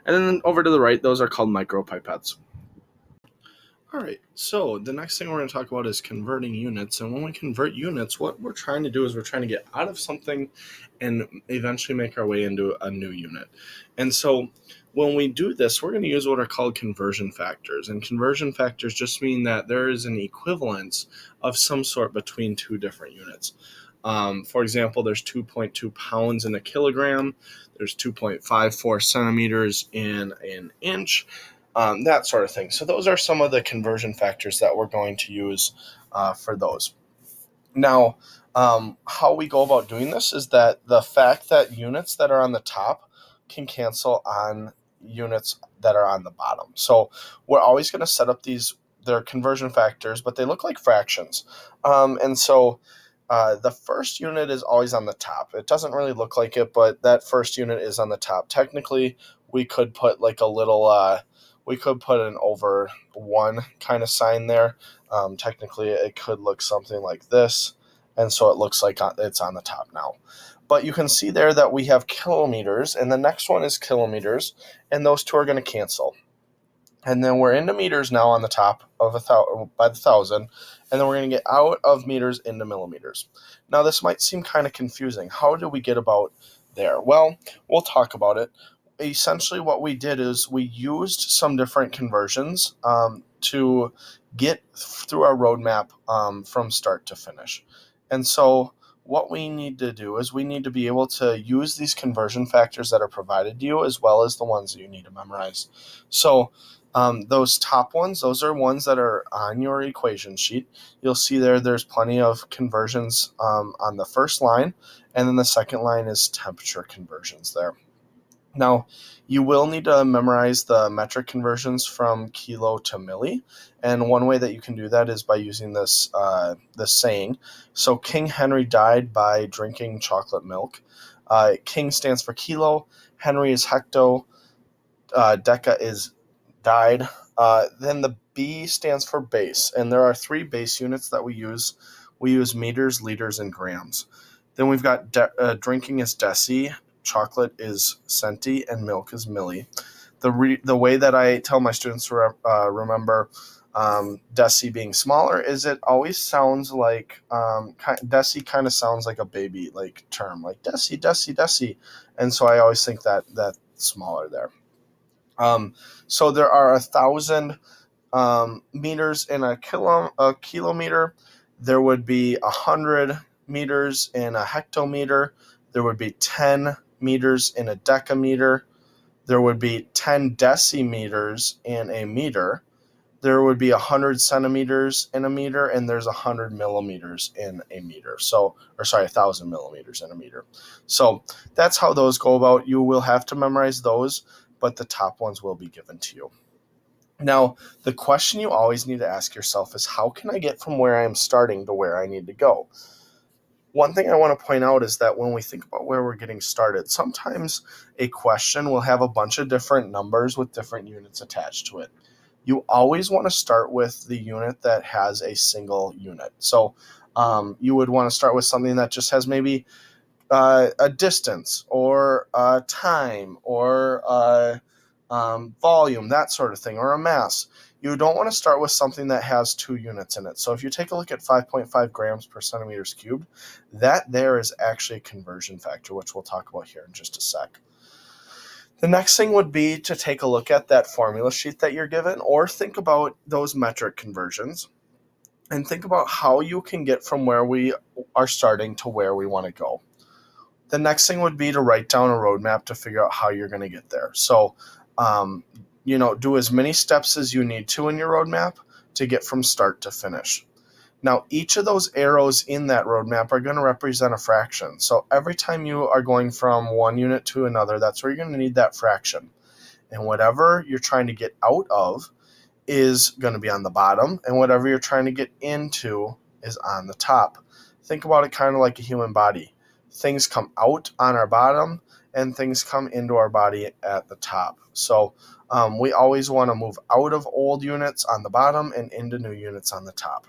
And then over to the right, those are called micropipettes. All right, so the next thing we're going to talk about is converting units. And when we convert units, what we're trying to do is we're trying to get out of something and eventually make our way into a new unit. And so when we do this, we're going to use what are called conversion factors. And conversion factors just mean that there is an equivalence of some sort between two different units. For example, there's 2.2 pounds in a kilogram. There's 2.54 centimeters in an inch. That sort of thing. So those are some of the conversion factors that we're going to use for those. Now, how we go about doing this is that the fact that units that are on the top can cancel on units that are on the bottom. So we're always going to set up they're conversion factors, but they look like fractions. And so the first unit is always on the top. It doesn't really look like it, but that first unit is on the top. Technically, we could put like a little... we could put an over 1 kind of sign there. Technically, it could look something like this, and so it looks like it's on the top now. But you can see there that we have kilometers, and the next one is kilometers, and those two are going to cancel. And then we're into meters now on the top of by the thousand, and then we're going to get out of meters into millimeters. Now, this might seem kind of confusing. How do we get about there? Well, we'll talk about it. Essentially what we did is we used some different conversions to get through our roadmap from start to finish. And so what we need to do is we need to be able to use these conversion factors that are provided to you as well as the ones that you need to memorize. So those top ones, those are ones that are on your equation sheet. You'll see there's plenty of conversions on the first line, and then the second line is temperature conversions there. Now, you will need to memorize the metric conversions from kilo to milli, and one way that you can do that is by using this saying. So, King Henry died by drinking chocolate milk. King stands for kilo, Henry is hecto, deca is died. Then the B stands for base, and there are 3 base units that we use. We use meters, liters, and grams. Then we've got drinking is deci, chocolate is centi, and milk is milli. The way that I tell my students to remember deci being smaller is it always sounds like deci kind of sounds like a baby like term, like deci, deci, deci, and so I always think that that's smaller there. So there are 1,000 meters in a kilometer. There would be 100 meters in a hectometer. There would be 10 meters in a decameter. There would be 10 decimeters in a meter. There would be 100 centimeters in a meter, and there's 100 millimeters in a meter. 1,000 millimeters in a meter. So that's how those go about. You will have to memorize those, but the top ones will be given to you. Now, the question you always need to ask yourself is, how can I get from where I am starting to where I need to go? One thing I want to point out is that when we think about where we're getting started, sometimes a question will have a bunch of different numbers with different units attached to it. You always want to start with the unit that has a single unit. So you would want to start with something that just has maybe a distance or a time or volume, that sort of thing, or a mass. You don't want to start with something that has 2 units in it. So if you take a look at 5.5 grams per centimeters cubed, that there is actually a conversion factor, which we'll talk about here in just a sec. The next thing would be to take a look at that formula sheet that you're given, or think about those metric conversions, and think about how you can get from where we are starting to where we want to go. The next thing would be to write down a roadmap to figure out how you're going to get there. So, do as many steps as you need to in your roadmap to get from start to finish. Now, each of those arrows in that roadmap are going to represent a fraction. So every time you are going from one unit to another, that's where you're going to need that fraction. And whatever you're trying to get out of is going to be on the bottom, and whatever you're trying to get into is on the top. think about it kind of like a human body. Things come out on our bottom and things come into our body at the top. So we always want to move out of old units on the bottom and into new units on the top.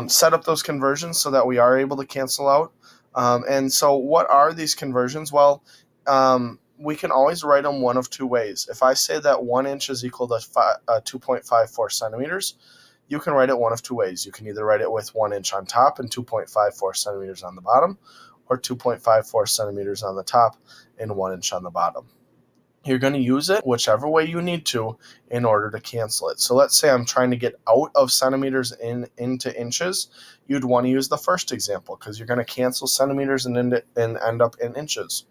Set up those conversions so that we are able to cancel out. And so what are these conversions? Well, we can always write them one of two ways. If I say that 1 inch is equal to 2.54 centimeters, you can write it one of two ways. You can either write it with 1 inch on top and 2.54 centimeters on the bottom, or 2.54 centimeters on the top and 1 inch on the bottom. You're going to use it whichever way you need to in order to cancel it. So let's say I'm trying to get out of centimeters into inches. You'd want to use the first example because you're going to cancel centimeters and end up in inches.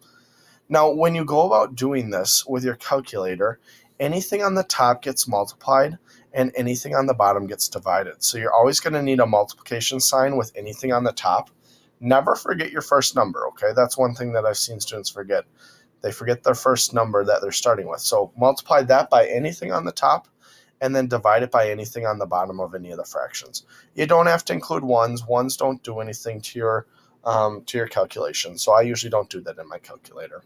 Now, when you go about doing this with your calculator, anything on the top gets multiplied and anything on the bottom gets divided. So you're always going to need a multiplication sign with anything on the top. Never forget your first number, okay? That's one thing that I've seen students forget. They forget their first number that they're starting with. So multiply that by anything on the top and then divide it by anything on the bottom of any of the fractions. You don't have to include ones. Ones don't do anything to your calculation. So I usually don't do that in my calculator.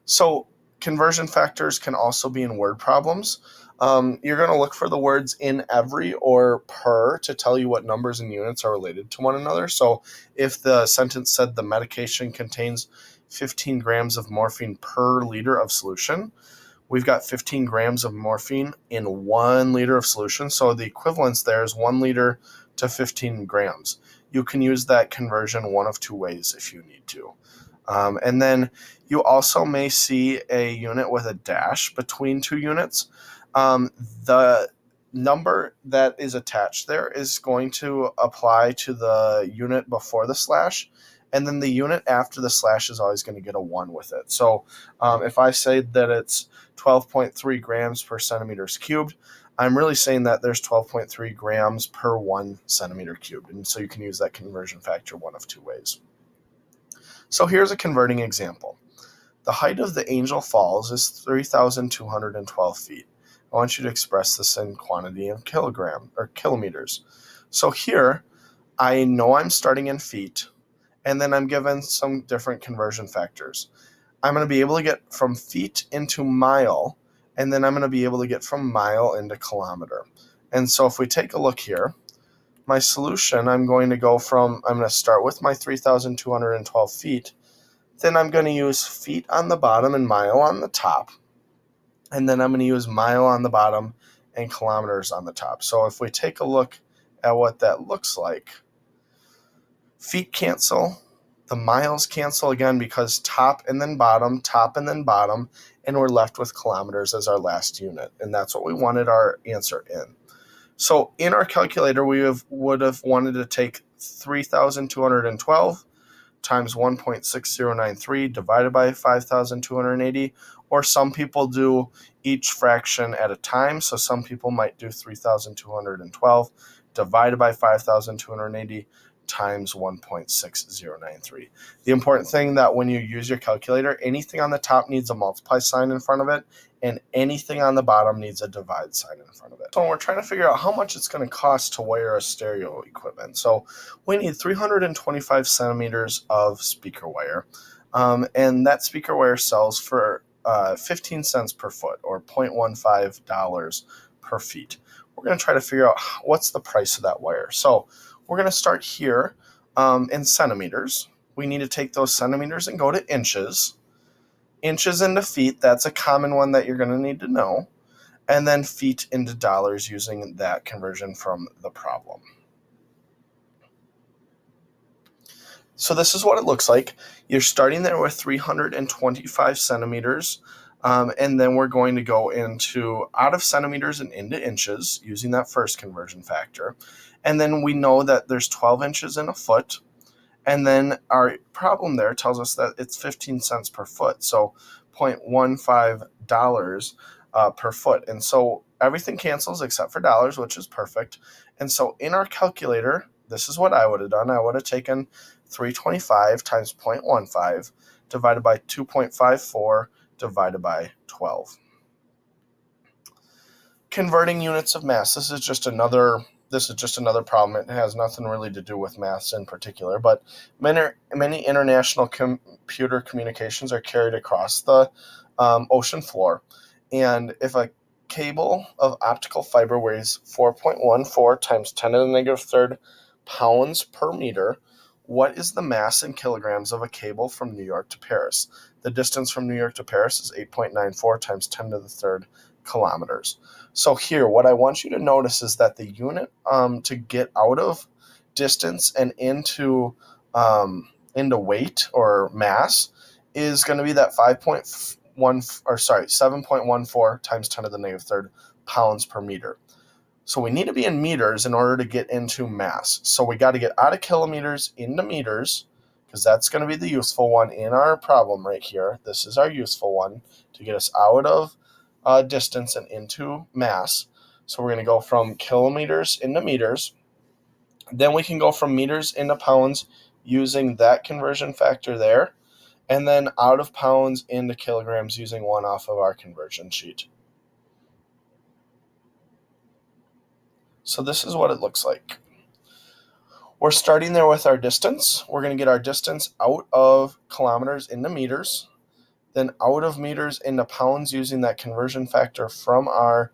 So conversion factors can also be in word problems. You're going to look for the words in every or per to tell you what numbers and units are related to one another. So if the sentence said the medication contains 15 grams of morphine per liter of solution, we've got 15 grams of morphine in 1 liter of solution. So the equivalence there is 1 liter to 15 grams. You can use that conversion one of two ways if you need to. And then you also may see a unit with a dash between two units. The number that is attached there is going to apply to the unit before the slash, and then the unit after the slash is always going to get a 1 with it. So if I say that it's 12.3 grams per centimeters cubed, I'm really saying that there's 12.3 grams per 1 centimeter cubed. And so you can use that conversion factor one of two ways. So here's a converting example. The height of the Angel Falls is 3,212 feet. I want you to express this in quantity of kilometers. So here, I know I'm starting in feet, and then I'm given some different conversion factors. I'm going to be able to get from feet into mile, and then I'm going to be able to get from mile into kilometer. And so if we take a look here, my solution, I'm going to start with my 3,212 feet. Then I'm going to use feet on the bottom and mile on the top. And then I'm going to use mile on the bottom and kilometers on the top. So if we take a look at what that looks like, feet cancel, the miles cancel again because top and then bottom, and we're left with kilometers as our last unit. And that's what we wanted our answer in. So in our calculator, we would have wanted to take 3,212 times 1.6093 divided by 5,280, or some people do each fraction at a time. So some people might do 3,212 divided by 5,280 times 1.6093. The important thing that when you use your calculator, anything on the top needs a multiply sign in front of it, and anything on the bottom needs a divide sign in front of it. So we're trying to figure out how much it's going to cost to wire a stereo equipment. So we need 325 centimeters of speaker wire, and that speaker wire sells for 15 cents per foot, or $0.15 per feet. We're going to try to figure out what's the price of that wire. So we're going to start here in centimeters. We need to take those centimeters and go to inches. Inches into feet, that's a common one that you're going to need to know. And then feet into dollars using that conversion from the problem. So this is what it looks like. You're starting there with 325 centimeters, and then we're going to go into out of centimeters and into inches using that first conversion factor. And then we know that there's 12 inches in a foot. And then our problem there tells us that it's 15 cents per foot, so $0.15 per foot. And so everything cancels except for dollars, which is perfect. And so in our calculator, this is what I would have done. I would have taken 325 times 0.15 divided by 2.54 divided by 12. Converting units of mass. This this is just another problem. It has nothing really to do with maths in particular, but many international computer communications are carried across the ocean floor. And if a cable of optical fiber weighs 4.14 times 10 to the negative third pounds per meter, what is the mass in kilograms of a cable from New York to Paris? The distance from New York to Paris is 8.94 times 10 to the third kilometers. So here, what I want you to notice is that the unit to get out of distance and into weight or mass is going to be that 7.14 times 10 to the negative third pounds per meter. So we need to be in meters in order to get into mass. So we got to get out of kilometers into meters, because that's going to be the useful one in our problem right here. This is our useful one to get us out of distance and into mass. So we're going to go from kilometers into meters. Then we can go from meters into pounds using that conversion factor there. And then out of pounds into kilograms using one off of our conversion sheet. So this is what it looks like. We're starting there with our distance. We're going to get our distance out of kilometers into meters, then out of meters into pounds using that conversion factor from our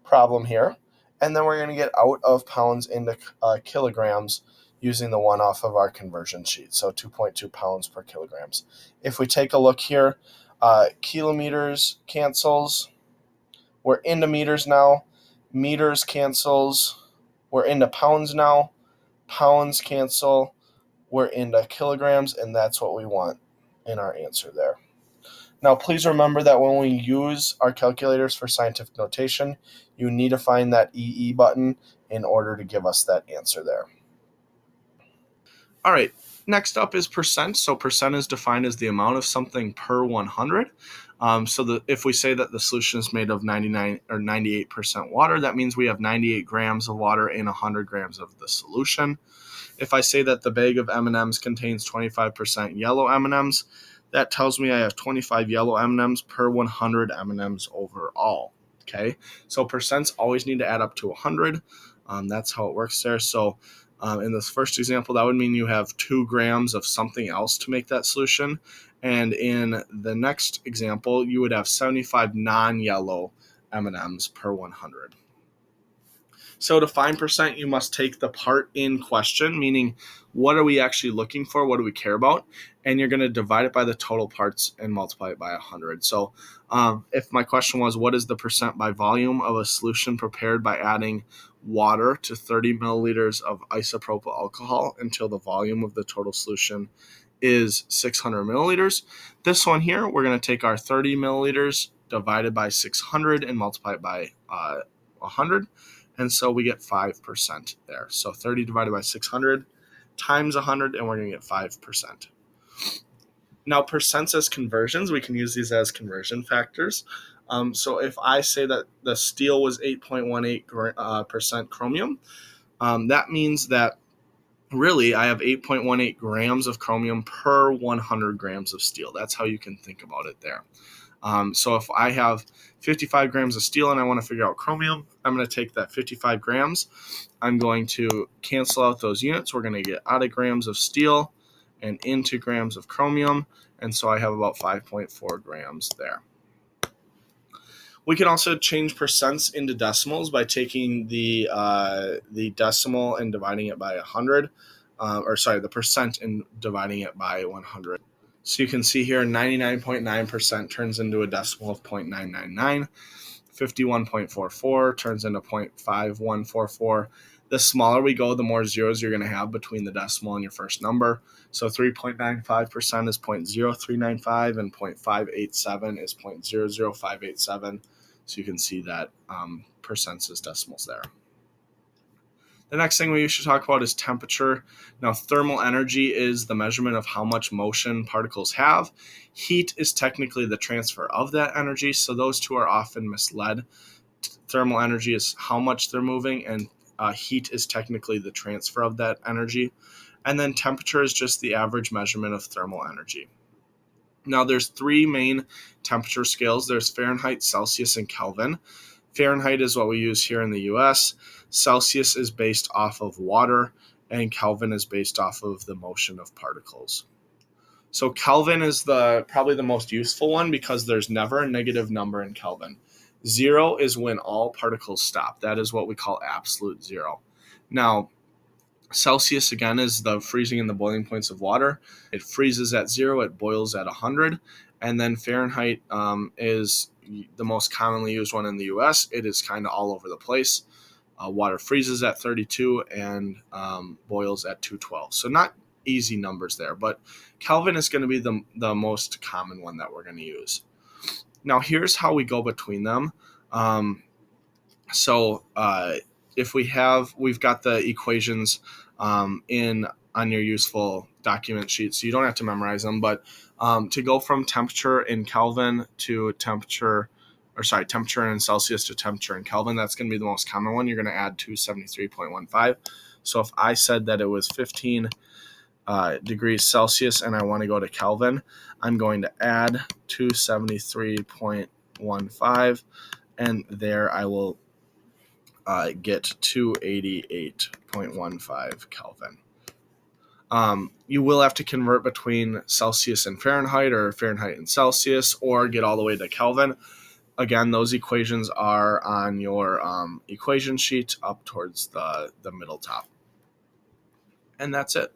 problem here. And then we're going to get out of pounds into kilograms using the one off of our conversion sheet, so 2.2 pounds per kilograms. If we take a look here, kilometers cancels. We're into meters now. Meters cancels. We're into pounds now. Pounds cancel. We're into kilograms, and that's what we want in our answer there. Now, please remember that when we use our calculators for scientific notation, you need to find that EE button in order to give us that answer there. All right, next up is percent. So percent is defined as the amount of something per 100. If we say that the solution is made of 99 or 98% water, that means we have 98 grams of water in 100 grams of the solution. If I say that the bag of M&Ms contains 25% yellow M&Ms, that tells me I have 25 yellow M&Ms per 100 M&Ms overall. Okay, so percents always need to add up to 100. That's how it works there. So in this first example, that would mean you have 2 grams of something else to make that solution. And in the next example, you would have 75 non-yellow M&Ms per 100. So to find percent, you must take the part in question, meaning what are we actually looking for? What do we care about? And you're going to divide it by the total parts and multiply it by 100. So if my question was, what is the percent by volume of a solution prepared by adding water to 30 milliliters of isopropyl alcohol until the volume of the total solution is 600 milliliters? This one here, we're going to take our 30 milliliters divided by 600 and multiply it by 100. And so we get 5% there. So 30 divided by 600 times 100, and we're going to get 5%. Now, percents as conversions, we can use these as conversion factors. So if I say that the steel was 8.18% chromium, that means that really I have 8.18 grams of chromium per 100 grams of steel. That's how you can think about it there. So if I have 55 grams of steel and I want to figure out chromium, I'm going to take that 55 grams. I'm going to cancel out those units. We're going to get out of grams of steel and into grams of chromium. And so I have about 5.4 grams there. We can also change percents into decimals by taking the decimal and dividing it by 100. The percent and dividing it by 100. So you can see here 99.9% turns into a decimal of 0.999. 51.44 turns into 0.5144. The smaller we go, the more zeros you're going to have between the decimal and your first number. So 3.95% is 0.0395 and 0.587 is 0.00587. So you can see that percents as decimals there. The next thing we should talk about is temperature. Now, thermal energy is the measurement of how much motion particles have. Heat is technically the transfer of that energy, so those two are often misled. Thermal energy is how much they're moving, and heat is technically the transfer of that energy. And then temperature is just the average measurement of thermal energy. Now, there's 3 main temperature scales. There's Fahrenheit, Celsius, and Kelvin. Fahrenheit is what we use here in the US. Celsius is based off of water, and Kelvin is based off of the motion of particles. So Kelvin is probably the most useful one because there's never a negative number in Kelvin. 0 is when all particles stop. That is what we call absolute zero. Now, Celsius, again, is the freezing and the boiling points of water. It freezes at 0, it boils at 100. And then Fahrenheit is the most commonly used one in the US. It is kind of all over the place. Water freezes at 32 and boils at 212. So not easy numbers there, but Kelvin is going to be the most common one that we're going to use. Now, here's how we go between them. If we've got the equations on your useful document sheet, so you don't have to memorize them, but to go from temperature in Kelvin to temperature in Celsius to temperature in Kelvin, that's going to be the most common one. You're going to add 273.15. So if I said that it was 15 degrees Celsius and I want to go to Kelvin, I'm going to add 273.15, and there I will get 288.15 Kelvin. You will have to convert between Celsius and Fahrenheit, or Fahrenheit and Celsius, or get all the way to Kelvin. Again, those equations are on your equation sheet up towards the middle top. And that's it.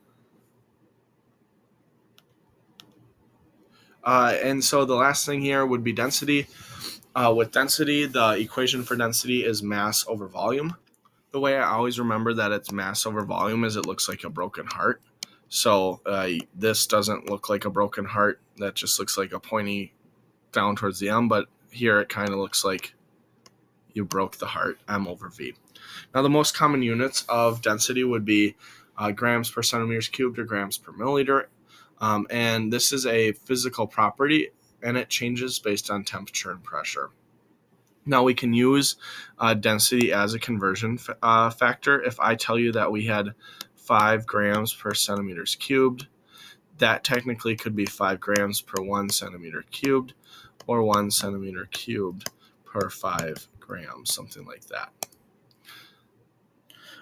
And so the last thing here would be density. With density, the equation for density is mass over volume. The way I always remember that it's mass over volume is it looks like a broken heart. So this doesn't look like a broken heart. That just looks like a pointy down towards the M, but here it kind of looks like you broke the heart, M over V. Now, the most common units of density would be grams per centimeters cubed or grams per milliliter. And this is a physical property, and it changes based on temperature and pressure. Now, we can use density as a conversion factor. If I tell you that we had 5 grams per centimeters cubed, that technically could be 5 grams per 1 centimeter cubed, or 1 centimeter cubed per 5 grams, something like that.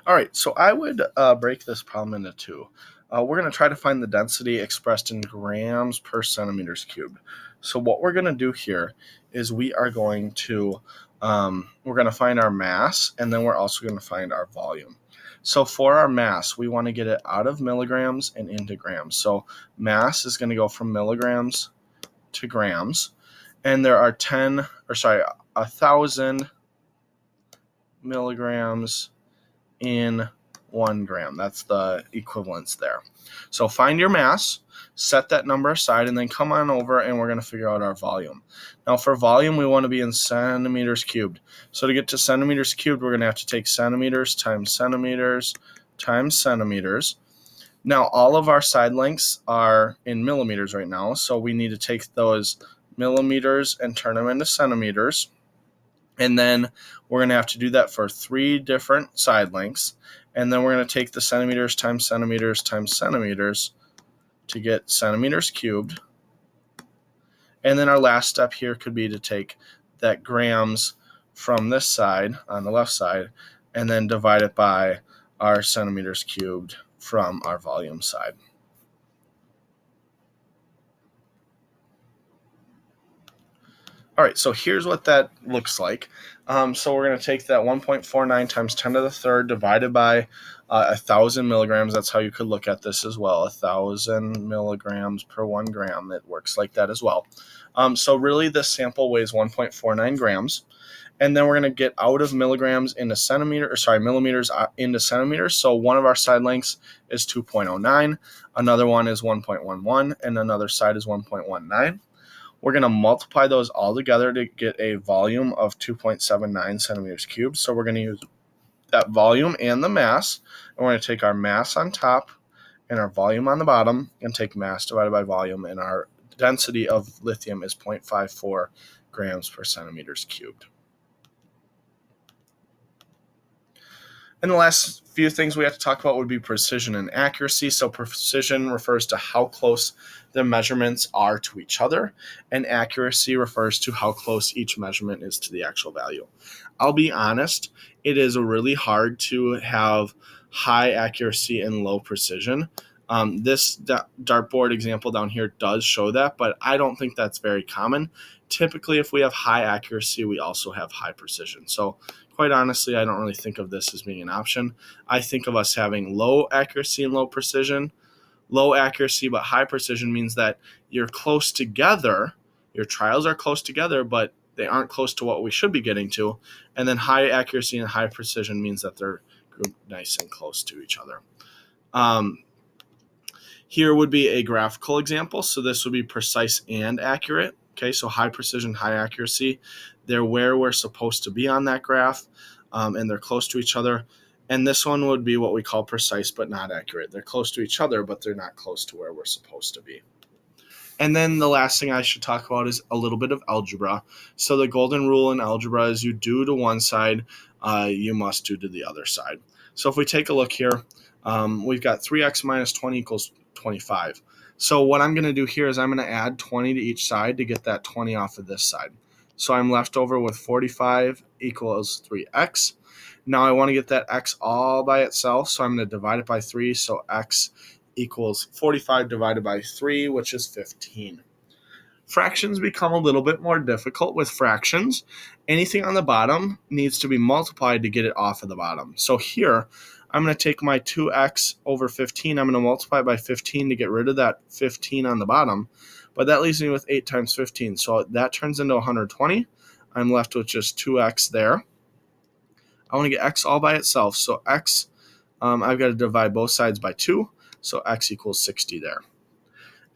All right, so I would break this problem into two. We're going to try to find the density expressed in grams per centimeters cubed. So what we're going to do here is we are going to find our mass, and then we're also going to find our volume. So for our mass, we want to get it out of milligrams and into grams. So mass is going to go from milligrams to grams, and there are 1,000 milligrams in 1 gram. That's the equivalence there. So find your mass, set that number aside, and then come on over and we're going to figure out our volume. Now for volume, we want to be in centimeters cubed. So to get to centimeters cubed, we're going to have to take centimeters times centimeters times centimeters. Now all of our side lengths are in millimeters right now, so we need to take those millimeters and turn them into centimeters. And then we're going to have to do that for 3 different side lengths. And then we're going to take the centimeters times centimeters times centimeters to get centimeters cubed. And then our last step here could be to take that grams from this side, on the left side, and then divide it by our centimeters cubed from our volume side. All right, so here's what that looks like. So we're going to take that 1.49 times 10 to the third divided by 1,000 milligrams. That's how you could look at this as well. 1,000 milligrams per 1 gram. It works like that as well. So really this sample weighs 1.49 grams. And then we're going to get out of milligrams into millimeters into centimeters. So one of our side lengths is 2.09. Another one is 1.11, and another side is 1.19. We're going to multiply those all together to get a volume of 2.79 centimeters cubed. So we're going to use that volume and the mass. And we're going to take our mass on top and our volume on the bottom and take mass divided by volume. And our density of lithium is 0.54 grams per centimeters cubed. And the last few things we have to talk about would be precision and accuracy. So precision refers to how close the measurements are to each other, and accuracy refers to how close each measurement is to the actual value. I'll be honest, it is really hard to have high accuracy and low precision. This dartboard example down here does show that, but I don't think that's very common. Typically, if we have high accuracy, we also have high precision. So quite honestly, I don't really think of this as being an option. I think of us having low accuracy and low precision. Low accuracy but high precision means that you're close together. Your trials are close together, but they aren't close to what we should be getting to. And then high accuracy and high precision means that they're grouped nice and close to each other. Here would be a graphical example. So this would be precise and accurate. Okay, so high precision, high accuracy. They're where we're supposed to be on that graph, and they're close to each other. And this one would be what we call precise but not accurate. They're close to each other, but they're not close to where we're supposed to be. And then the last thing I should talk about is a little bit of algebra. So the golden rule in algebra is you do to one side, you must do to the other side. So if we take a look here, we've got 3x minus 20 equals 25. So what I'm going to do here is I'm going to add 20 to each side to get that 20 off of this side. So I'm left over with 45 equals 3x. Now I want to get that x all by itself, so I'm going to divide it by 3. So x equals 45 divided by 3, which is 15. Fractions become a little bit more difficult with fractions. Anything on the bottom needs to be multiplied to get it off of the bottom. So here, I'm going to take my 2x over 15. I'm going to multiply by 15 to get rid of that 15 on the bottom. But that leaves me with 8 times 15. So that turns into 120. I'm left with just 2x there. I want to get x all by itself. So x, I've got to divide both sides by 2. So x equals 60 there.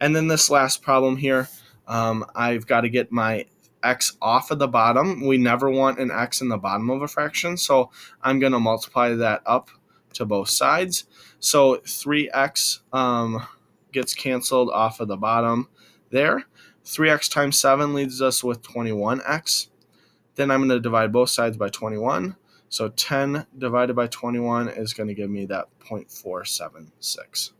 And then this last problem here, I've got to get my x off of the bottom. We never want an x in the bottom of a fraction, so I'm going to multiply that up to both sides. So 3x gets canceled off of the bottom there. 3x times 7 leaves us with 21x. Then I'm going to divide both sides by 21. So 10 divided by 21 is going to give me that 0.476.